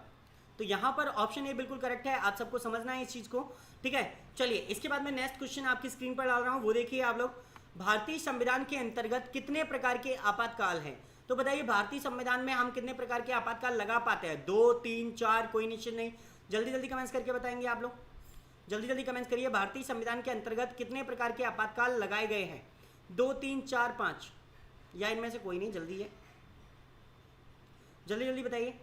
तो यहाँ पर ऑप्शन ए बिल्कुल करेक्ट है, आप सबको समझना है इस चीज़ को, ठीक है। चलिए इसके बाद में नेक्स्ट क्वेश्चन आपकी स्क्रीन पर डाल रहा हूँ, वो देखिए आप लोग। भारतीय संविधान के अंतर्गत कितने प्रकार के आपातकाल हैं? तो बताइए भारतीय संविधान में हम कितने प्रकार के आपातकाल लगा पाते हैं? 2, 3, 4, कोई निश्चित नहीं। जल्दी जल्दी कमेंट्स करके बताएंगे आप लोग, जल्दी जल्दी कमेंट्स करिए। भारतीय संविधान के अंतर्गत कितने प्रकार के आपातकाल लगाए गए हैं? 2, 3, 4, 5, या इनमें से कोई नहीं? जल्दी है, जल्दी जल्दी बताइए।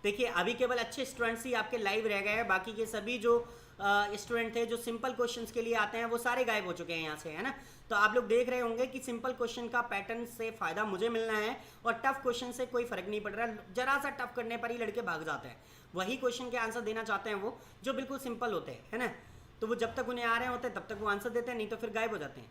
देखिए अभी केवल अच्छे स्टूडेंट्स ही आपके लाइव रह गए हैं, बाकी के सभी जो स्टूडेंट थे जो सिंपल क्वेश्चंस के लिए आते हैं वो सारे गायब हो चुके हैं यहाँ से, है ना। तो आप लोग देख रहे होंगे कि सिंपल क्वेश्चन का पैटर्न से फायदा मुझे मिलना है और टफ क्वेश्चन से कोई फर्क नहीं पड़ रहा, जरा सा टफ करने पर ही लड़के भाग जाते हैं, वही क्वेश्चन के आंसर देना चाहते हैं वो जो बिल्कुल सिंपल होते हैं, है ना। तो वो जब तक उन्हें आ रहे होते हैं तब तक वो आंसर देते हैं, नहीं तो फिर गायब हो जाते हैं,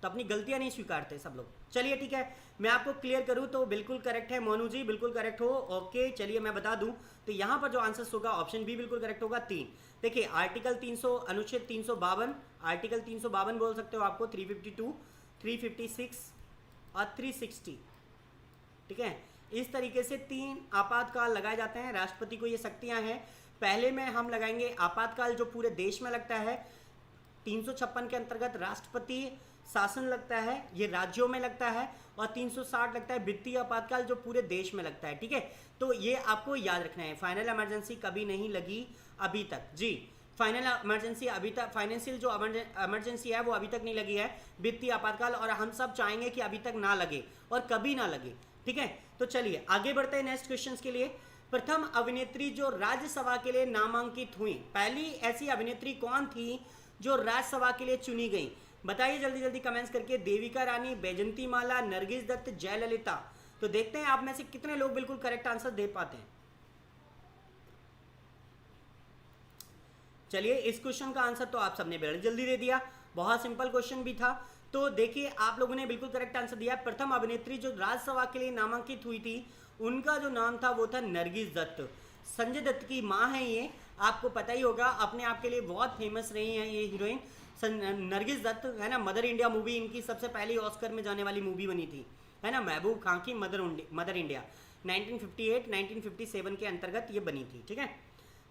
तो अपनी गलतियां नहीं स्वीकारते सब लोग। चलिए ठीक है, मैं आपको क्लियर करूं तो बिल्कुल करेक्ट है मोनू जी, बिल्कुल करेक्ट हो। ओके चलिए मैं बता दूं तो यहां पर जो आंसर होगा ऑप्शन बी बिल्कुल करेक्ट होगा 3। देखिए आर्टिकल 300 अनुच्छेद 352, आर्टिकल 352 बोल सकते हो आपको, 352, 356 और 360, ठीक है। इस तरीके से 3 आपातकाल लगाए जाते हैं, राष्ट्रपति को ये शक्तियां हैं। पहले में हम लगाएंगे आपातकाल जो पूरे देश में लगता है, 356 के अंतर्गत राष्ट्रपति शासन लगता है, ये राज्यों में लगता है, और 360 लगता है वित्तीय आपातकाल जो पूरे देश में लगता है, ठीक है। तो ये आपको याद रखना है, फाइनल इमरजेंसी कभी नहीं लगी अभी तक जी, फाइनल इमरजेंसी अभी तक, फाइनेंशियल जो इमरजेंसी है वो अभी तक नहीं लगी है, वित्तीय आपातकाल, और हम सब चाहेंगे कि अभी तक ना लगे और कभी ना लगे, ठीक है। तो चलिए आगे बढ़ते हैं नेक्स्ट क्वेश्चन के लिए। प्रथम अभिनेत्री जो राज्यसभा के लिए नामांकित हुई, पहली ऐसी अभिनेत्री कौन थी जो राज्यसभा के लिए चुनी गई, बताइए जल्दी जल्दी कमेंट्स करके। देविका रानी, बैजंती माला, नरगिस दत्त, जयललिता। तो देखते हैं आप में से कितने लोग बिल्कुल करेक्ट आंसर दे पाते हैं। चलिए इस क्वेश्चन का आंसर तो आप सबने बड़ी जल्दी दे दिया, बहुत सिंपल क्वेश्चन भी था। तो देखिए आप लोगों ने बिल्कुल करेक्ट आंसर दिया। प्रथम अभिनेत्री जो राज्यसभा के लिए नामांकित हुई थी उनका जो नाम था वो था नरगिस दत्त। संजय दत्त की माँ है ये, आपको पता ही होगा, अपने आप के लिए बहुत फेमस रही हैं ये हीरोइन नरगिस दत्त, है ना। मदर इंडिया मूवी इनकी सबसे पहली ऑस्कर में जाने वाली मूवी बनी थी, है ना, महबूब खान की मदर इंडिया 1958 1957 के अंतर्गत ये बनी थी, ठीक है।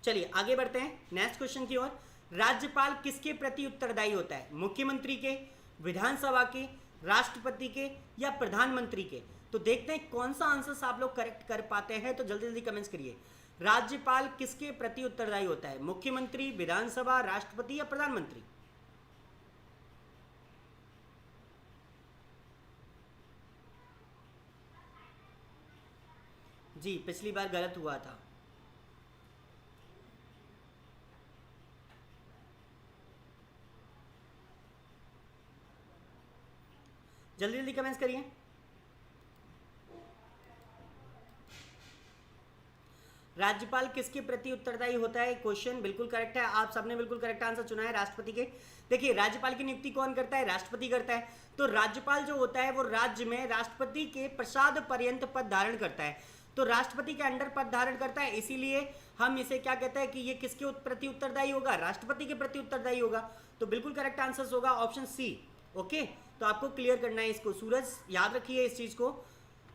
चलिए आगे बढ़ते हैं नेक्स्ट क्वेश्चन की ओर। राज्यपाल किसके प्रति उत्तरदायी होता है, मुख्यमंत्री के, विधानसभा के, राष्ट्रपति के या प्रधानमंत्री के। तो देखते हैं कौन सा आंसर आप लोग करेक्ट कर पाते हैं, तो जल्दी जल्दी कमेंट्स करिए। राज्यपाल किसके प्रति उत्तरदायी होता है, मुख्यमंत्री, विधानसभा, राष्ट्रपति या प्रधानमंत्री। जी पिछली बार गलत हुआ था। जल्दी जल्दी कमेंट्स करिए। राज्यपाल किसके प्रति उत्तरदायी होता है, क्वेश्चन बिल्कुल करेक्ट है, आप सबने बिल्कुल करेक्ट आंसर चुना है, राष्ट्रपति के। देखिए राज्यपाल की नियुक्ति कौन करता है, राष्ट्रपति करता है। तो राज्यपाल जो होता है वो राज्य में राष्ट्रपति के प्रसाद पर्यंत पद धारण करता है, तो राष्ट्रपति के अंडर पद धारण करता है, इसीलिए हम इसे क्या कहते हैं कि ये किसके प्रति उत्तरदायी होगा, राष्ट्रपति के प्रति उत्तरदायी होगा। तो बिल्कुल करेक्ट आंसर होगा ऑप्शन सी। ओके तो आपको क्लियर करना है इसको, सूरज याद रखिए इस चीज को,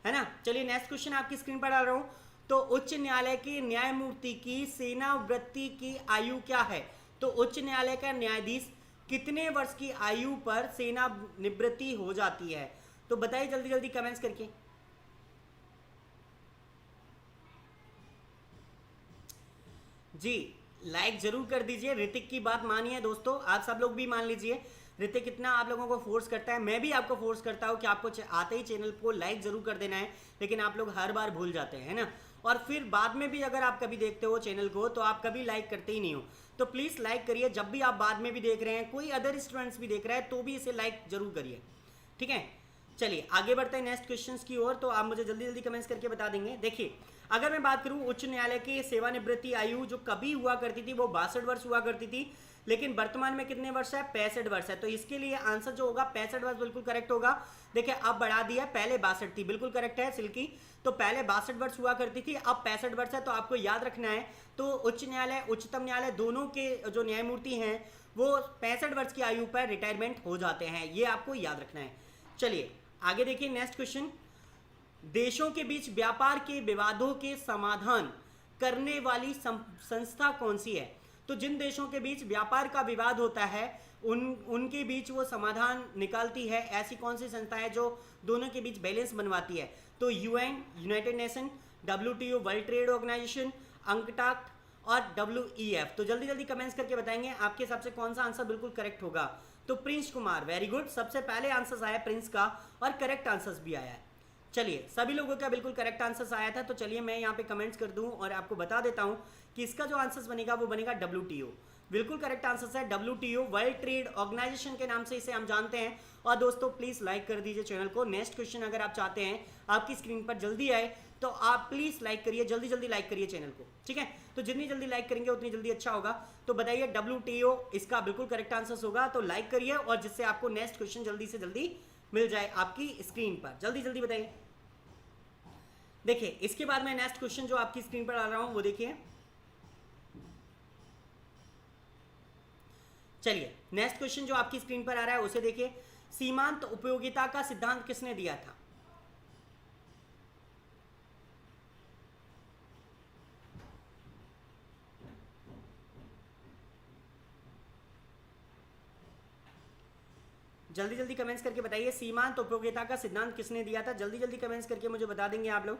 है ना। चलिए नेक्स्ट क्वेश्चन आपकी स्क्रीन पर डाल रहा हूं। तो उच्च न्यायालय के न्यायमूर्ति की सेवानिवृत्ति की आयु क्या है, तो उच्च न्यायालय का न्यायाधीश कितने वर्ष की आयु पर सेवानिवृत्ति हो जाती है, तो बताइए जल्दी जल्दी कमेंट्स करके। जी लाइक जरूर कर दीजिए, ऋतिक की बात मानिए दोस्तों, आप सब लोग भी मान लीजिए। ऋतिक कितना आप लोगों को फोर्स करता है, मैं भी आपको फोर्स करता हूँ कि आपको आते ही चैनल को लाइक जरूर कर देना है, लेकिन आप लोग हर बार भूल जाते हैं, है ना। और फिर बाद में भी अगर आप कभी देखते हो चैनल को तो आप कभी लाइक करते ही नहीं हो, तो प्लीज़ लाइक करिए। जब भी आप बाद में भी देख रहे हैं, कोई अदर स्टूडेंट्स भी देख रहे हैं तो भी इसे लाइक जरूर करिए, ठीक है। चलिए आगे बढ़ते हैं नेक्स्ट क्वेश्चंस की ओर, तो आप मुझे जल्दी जल्दी कमेंट्स करके बता देंगे। देखिए अगर मैं बात करूं उच्च न्यायालय की सेवानिवृत्ति आयु जो कभी हुआ करती थी वो 62 वर्ष हुआ करती थी, लेकिन वर्तमान में कितने वर्ष है, 65 वर्ष है। तो इसके लिए आंसर जो होगा 65 वर्ष बिल्कुल करेक्ट होगा। देखिए अब बढ़ा दिया, पहले 62 थी, बिल्कुल करेक्ट है सिल्की। तो पहले 62 वर्ष हुआ करती थी, अब 65 वर्ष है। तो आपको याद रखना है, तो उच्च न्यायालय उच्चतम न्यायालय दोनों के जो न्यायमूर्ति हैं वो 65 वर्ष की आयु पर रिटायरमेंट हो जाते हैं, ये आपको याद रखना है। चलिए आगे देखिए नेक्स्ट क्वेश्चन। देशों के बीच व्यापार के विवादों के समाधान करने वाली संस्था कौन सी है, तो जिन देशों के बीच व्यापार का विवाद होता है उनके बीच वो समाधान निकालती है, ऐसी कौन सी संस्था है जो दोनों के बीच बैलेंस बनवाती है। तो UN, United Nation, WTO World Trade Organisation, UNCTAD और WEF। तो जल्दी जल्दी कमेंट्स करके बताएंगे आपके हिसाब से कौन सा आंसर बिल्कुल करेक्ट होगा। तो प्रिंस कुमार, वेरी गुड, सबसे पहले आंसर आया प्रिंस का और करेक्ट आंसर भी आया है। चलिए सभी लोगों का बिल्कुल करेक्ट आंसर आया था, तो चलिए मैं यहाँ पे कमेंट्स कर दूं और आपको बता देता हूँ कि इसका जो आंसर बनेगा वो बनेगा WTO। बिल्कुल करेक्ट आंसर है WTO, वर्ल्ड ट्रेड ऑर्गेनाइजेशन के नाम से इसे हम जानते हैं। और दोस्तों प्लीज लाइक कर दीजिए चैनल को। नेक्स्ट क्वेश्चन अगर आप चाहते हैं आपकी स्क्रीन पर जल्दी आए तो आप प्लीज लाइक करिए, जल्दी जल्दी लाइक करिए चैनल को, ठीक है। तो जितनी जल्दी लाइक करेंगे उतनी जल्दी अच्छा होगा। तो बताइए WTO इसका बिल्कुल करेक्ट आंसर होगा, तो लाइक करिए और जिससे आपको नेक्स्ट क्वेश्चन जल्दी से जल्दी मिल जाए आपकी स्क्रीन पर। जल्दी जल्दी बताइए। देखिए इसके बाद मैं नेक्स्ट क्वेश्चन जो आपकी स्क्रीन पर डाल रहा हूं वो देखिए। चलिए नेक्स्ट क्वेश्चन जो आपकी स्क्रीन पर आ रहा है उसे देखिए। सीमांत उपयोगिता का सिद्धांत किसने दिया था? जल्दी जल्दी कमेंट्स करके बताइए, सीमांत उपयोगिता का सिद्धांत किसने दिया था? जल्दी जल्दी कमेंट्स करके मुझे बता देंगे आप लोग।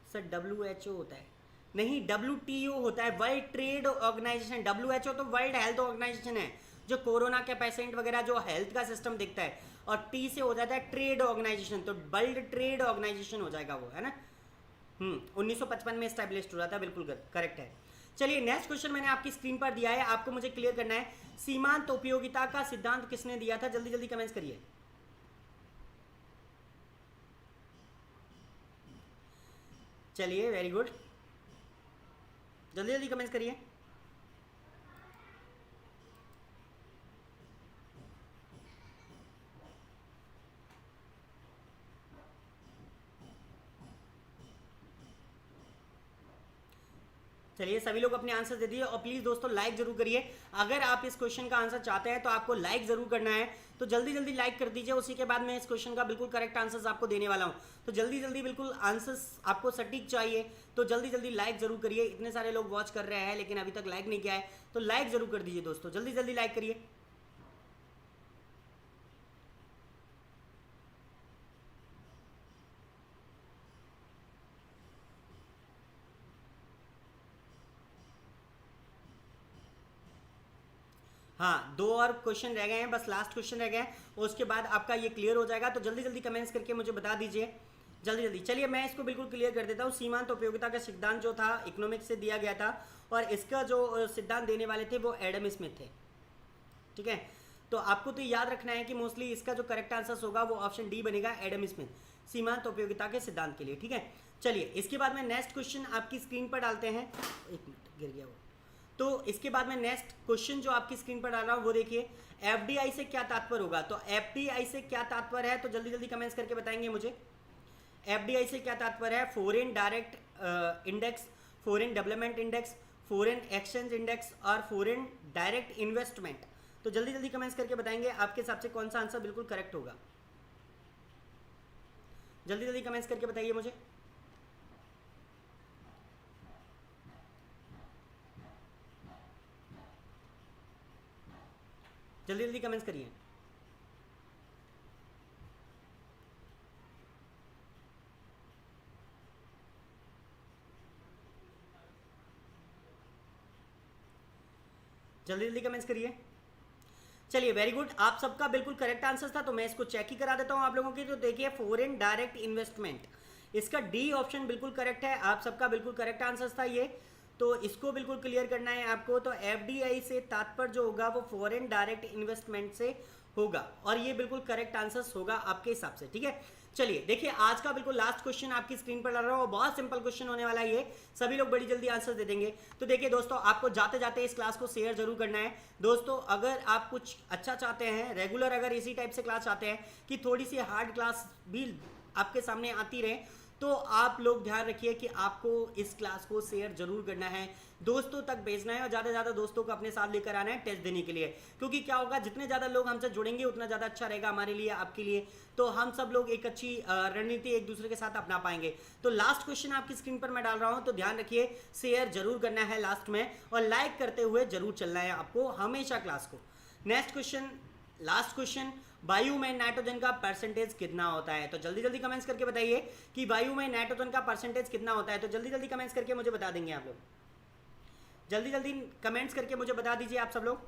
सर WHO होता है, नहीं WTO होता है, वर्ल्ड ट्रेड ऑर्गेनाइजेशन। WHO तो वर्ल्ड हेल्थ ऑर्गेनाइजेशन है, जो कोरोना के पेशेंट वगैरह जो हेल्थ का सिस्टम देखता है। और T से हो जाता है ट्रेड ऑर्गेनाइजेशन, तो वर्ल्ड ट्रेड ऑर्गेनाइजेशन हो जाएगा वो, है ना। 1955 में स्टैब्लिश्ड हुआ था, बिल्कुल करेक्ट है। चलिए नेक्स्ट क्वेश्चन मैंने आपकी स्क्रीन पर दिया है, आपको मुझे क्लियर करना है सीमांत उपयोगिता का सिद्धांत किसने दिया था? जल्दी जल्दी कमेंट्स करिए। चलिए वेरी गुड, जल्दी जल्दी कमेंट्स करिए। चलिए सभी लोग अपने आंसर दे दिए और प्लीज दोस्तों लाइक जरूर करिए। अगर आप इस क्वेश्चन का आंसर चाहते हैं तो आपको लाइक जरूर करना है, तो जल्दी जल्दी लाइक कर दीजिए। उसी के बाद मैं इस क्वेश्चन का बिल्कुल करेक्ट आंसर्स आपको देने वाला हूं, तो जल्दी जल्दी बिल्कुल आंसर्स आपको सटीक चाहिए, तो जल्दी जल्दी लाइक जरूर करिए। इतने सारे लोग वॉच कर रहे हैं लेकिन अभी तक लाइक नहीं किया है, तो लाइक जरूर कर दीजिए दोस्तों, जल्दी जल्दी लाइक करिए। हाँ, दो और क्वेश्चन रह गए हैं, बस लास्ट क्वेश्चन रह गए हैं, उसके बाद आपका ये क्लियर हो जाएगा। तो जल्दी जल्दी कमेंट्स करके मुझे बता दीजिए, जल्दी जल्दी। चलिए मैं इसको बिल्कुल क्लियर कर देता हूँ। सीमांत उपयोगिता का सिद्धांत जो था इकोनॉमिक्स से दिया गया था, और इसका जो सिद्धांत देने वाले थे वो एडम स्मिथ थे, ठीक है। तो आपको तो याद रखना है कि मोस्टली इसका जो करेक्ट आंसर होगा वो ऑप्शन डी बनेगा, एडम स्मिथ, सीमांत उपयोगिता के सिद्धांत के लिए, ठीक है। चलिए इसके बाद में नेक्स्ट क्वेश्चन आपकी स्क्रीन पर डालते हैं। एक मिनट, गिर गया वो। तो इसके बाद में नेक्स्ट क्वेश्चन जो आपकी स्क्रीन पर डाल रहा हूँ वो देखिए। FDI से क्या तात्पर्य होगा? तो FDI से क्या तात्पर्य है, तो जल्दी जल्दी कमेंट्स करके बताएंगे मुझे। FDI से क्या तात्पर्य है? Foreign direct index, foreign development index, foreign exchange index और फॉरेन डायरेक्ट इन्वेस्टमेंट। तो जल्दी जल्दी कमेंट्स करके बताएंगे आपके हिसाब से कौन सा आंसर बिल्कुल करेक्ट होगा। जल्दी जल्दी कमेंट्स करके बताइए मुझे। जल्दी जल्दी कमेंट्स करिए। जल्दी जल्दी कमेंट्स करिए। चलिए वेरी गुड, आप सबका बिल्कुल करेक्ट आंसर था, तो मैं इसको चेक ही करा देता हूं आप लोगों की। तो देखिए फॉरेन डायरेक्ट इन्वेस्टमेंट, इसका डी ऑप्शन बिल्कुल करेक्ट है, आप सबका बिल्कुल करेक्ट आंसर था ये। तो इसको बिल्कुल क्लियर करना है आपको। तो FDI से तात्पर्य जो होगा वो फॉरेन डायरेक्ट इन्वेस्टमेंट से होगा, और ये बिल्कुल करेक्ट आंसर होगा आपके हिसाब से, ठीक है। चलिए देखिए आज का बिल्कुल लास्ट क्वेश्चन आपकी स्क्रीन पर डाल रहा हूँ, बहुत सिंपल क्वेश्चन होने वाला है ये, सभी लोग बड़ी जल्दी आंसर दे देंगे। तो देखिए दोस्तों, आपको जाते जाते इस क्लास को शेयर जरूर करना है। दोस्तों अगर आप कुछ अच्छा चाहते हैं, रेगुलर अगर इसी टाइप से क्लास चाहते हैं कि थोड़ी सी हार्ड क्लास भी आपके सामने आती रहे, तो आप लोग ध्यान रखिए कि आपको इस क्लास को शेयर जरूर करना है, दोस्तों तक भेजना है, और ज़्यादा से ज़्यादा दोस्तों को अपने साथ लेकर आना है टेस्ट देने के लिए। क्योंकि क्या होगा, जितने ज़्यादा लोग हमसे जुड़ेंगे उतना ज़्यादा अच्छा रहेगा हमारे लिए, आपके लिए। तो हम सब लोग एक अच्छी रणनीति एक दूसरे के साथ अपना पाएंगे। तो लास्ट क्वेश्चन आपकी स्क्रीन पर मैं डाल रहा हूँ, तो ध्यान रखिए शेयर जरूर करना है लास्ट में, और लाइक करते हुए जरूर चलना है आपको हमेशा क्लास को। नेक्स्ट क्वेश्चन, लास्ट क्वेश्चन, वायु में नाइट्रोजन का परसेंटेज कितना होता है? तो जल्दी जल्दी कमेंट्स करके बताइए कि वायु में नाइट्रोजन का परसेंटेज कितना होता है। तो जल्दी जल्दी कमेंट्स करके मुझे बता देंगे आप लोग, जल्दी जल्दी कमेंट्स करके मुझे बता दीजिए आप सब लोग।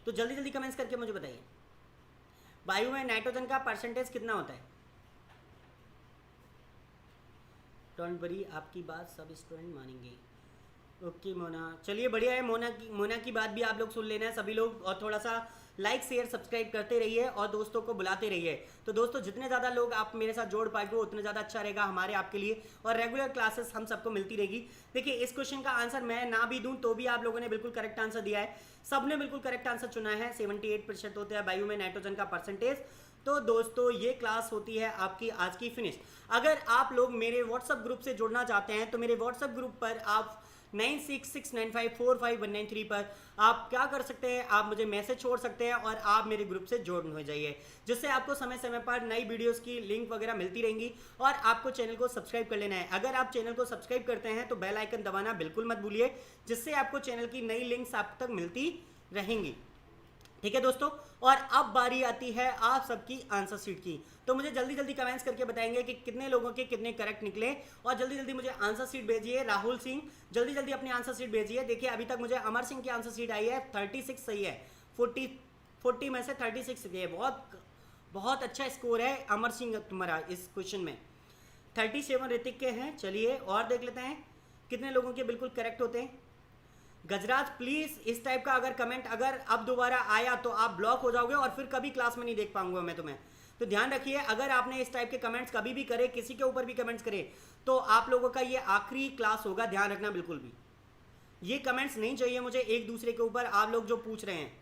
तो जल्दी जल्दी कमेंट्स करके मुझे बताइए वायु में नाइट्रोजन का परसेंटेज कितना होता है। डोंट वरी, आपकी बात सब स्टूडेंट मानेंगे। ओके मोना, चलिए बढ़िया है। मोना की बात भी आप लोग सुन लेना है सभी लोग, और थोड़ा सा लाइक शेयर सब्सक्राइब करते रहिए और दोस्तों को बुलाते रहिए। तो दोस्तों जितने ज़्यादा लोग आप मेरे साथ जोड़ पाएंगे उतने ज़्यादा अच्छा रहेगा हमारे आपके लिए, और रेगुलर क्लासेस हम सबको मिलती रहेगी। देखिए इस क्वेश्चन का आंसर मैं ना भी दूं तो भी आप लोगों ने बिल्कुल करेक्ट आंसर दिया है, सबने बिल्कुल करेक्ट आंसर चुना है। 78% होते हैं वायु में नाइट्रोजन का परसेंटेज। तो दोस्तों ये क्लास होती है आपकी आज की फिनिश। अगर आप लोग मेरे व्हाट्सएप ग्रुप से जुड़ना चाहते हैं तो मेरे व्हाट्सएप ग्रुप पर आप 9669545193 पर आप क्या कर सकते हैं, आप मुझे मैसेज छोड़ सकते हैं और आप मेरे ग्रुप से जोड़ हो जाइए, जिससे आपको समय समय पर नई वीडियोस की लिंक वगैरह मिलती रहेंगी। और आपको चैनल को सब्सक्राइब कर लेना है। अगर आप चैनल को सब्सक्राइब करते हैं तो बेल आइकन दबाना बिल्कुल मत भूलिए, जिससे आपको चैनल की नई लिंक्स आप तक मिलती रहेंगी। ठीक है दोस्तों, और अब बारी आती है आप सबकी आंसर शीट की। तो मुझे जल्दी जल्दी कमेंट्स करके बताएंगे कि कितने लोगों के कितने करेक्ट निकले, और जल्दी जल्दी मुझे आंसर शीट भेजिए। राहुल सिंह जल्दी जल्दी अपनी आंसर शीट भेजिए। देखिए अभी तक मुझे अमर सिंह की आंसर शीट आई है 36 सही है, 40 में से 36 सही है। बहुत अच्छा स्कोर है अमर सिंह तुम्हारा इस क्वेश्चन में। 37 ऋतिक के हैं। चलिए और देख लेते हैं कितने लोगों के बिल्कुल करेक्ट होते हैं। गजराज प्लीज इस टाइप का अगर कमेंट अगर अब दोबारा आया तो आप ब्लॉक हो जाओगे और फिर कभी क्लास में नहीं देख पाऊंगा मैं तुम्हें। तो ध्यान रखिए, अगर आपने इस टाइप के कमेंट्स कभी भी करे, किसी के ऊपर भी कमेंट्स करे, तो आप लोगों का ये आखिरी क्लास होगा, ध्यान रखना बिल्कुल भी। ये कमेंट्स नहीं चाहिए मुझे एक दूसरे के ऊपर, आप लोग जो पूछ रहे हैं।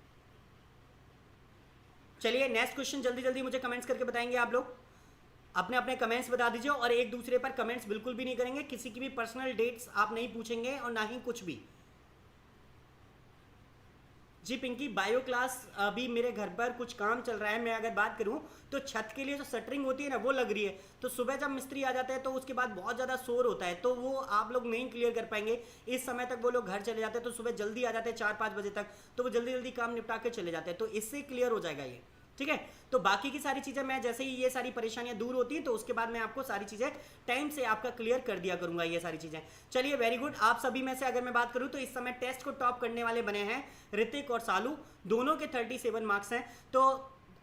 चलिए नेक्स्ट क्वेश्चन जल्दी जल्दी मुझे कमेंट्स करके बताएंगे आप लोग। अपने अपने कमेंट्स बता दीजिए, और एक दूसरे पर कमेंट्स बिल्कुल भी नहीं करेंगे, किसी की भी पर्सनल डेट्स आप नहीं पूछेंगे और ना ही कुछ भी। जी पिंकी, बायो क्लास अभी मेरे घर पर कुछ काम चल रहा है। मैं अगर बात करूं तो छत के लिए जो शटरिंग होती है ना वो लग रही है, तो सुबह जब मिस्त्री आ जाते हैं तो उसके बाद बहुत ज़्यादा शोर होता है, तो वो आप लोग नहीं क्लियर कर पाएंगे। इस समय तक वो लोग घर चले जाते हैं, तो सुबह जल्दी आ जाते हैं 4-5 बजे तक, तो वो जल्दी जल्दी काम निपटा के चले जाते हैं, तो इससे क्लियर हो जाएगा ये। ठीक है, तो बाकी की सारी चीज़ें मैं जैसे ही ये सारी परेशानियां दूर होती हैं तो उसके बाद मैं आपको सारी चीज़ें टाइम से आपका क्लियर कर दिया करूंगा ये सारी चीज़ें। चलिए वेरी गुड। आप सभी में से अगर मैं बात करूं तो इस समय टेस्ट को टॉप करने वाले बने हैं ऋतिक और सालू, दोनों के 37 मार्क्स हैं। तो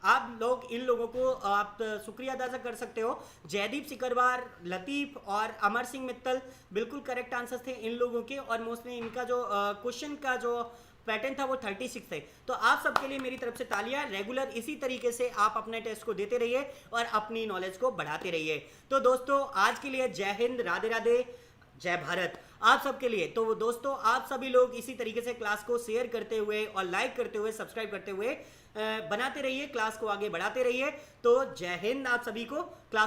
आप लोग इन लोगों को आप शुक्रिया अदा कर सकते हो। जयदीप सिकरवार, लतीफ और अमर सिंह मित्तल बिल्कुल करेक्ट आंसर थे इन लोगों के, और मोस्टली इनका जो क्वेश्चन का जो पैटर्न था वो 36 है। तो आप सबके लिए मेरी तरफ से तालियां। रेगुलर इसी तरीके से आप अपने टेस्ट को देते रहिए और अपनी नॉलेज को बढ़ाते रहिए। तो दोस्तों आज के लिए जय हिंद, राधे राधे, जय भारत आप सबके लिए। तो दोस्तों आप सभी लोग इसी तरीके से क्लास को शेयर करते हुए और लाइक करते हुए सब्सक्राइब करते हुए बनाते रहिए, क्लास को आगे बढ़ाते रहिए। तो जय हिंद आप सभी को। क्लास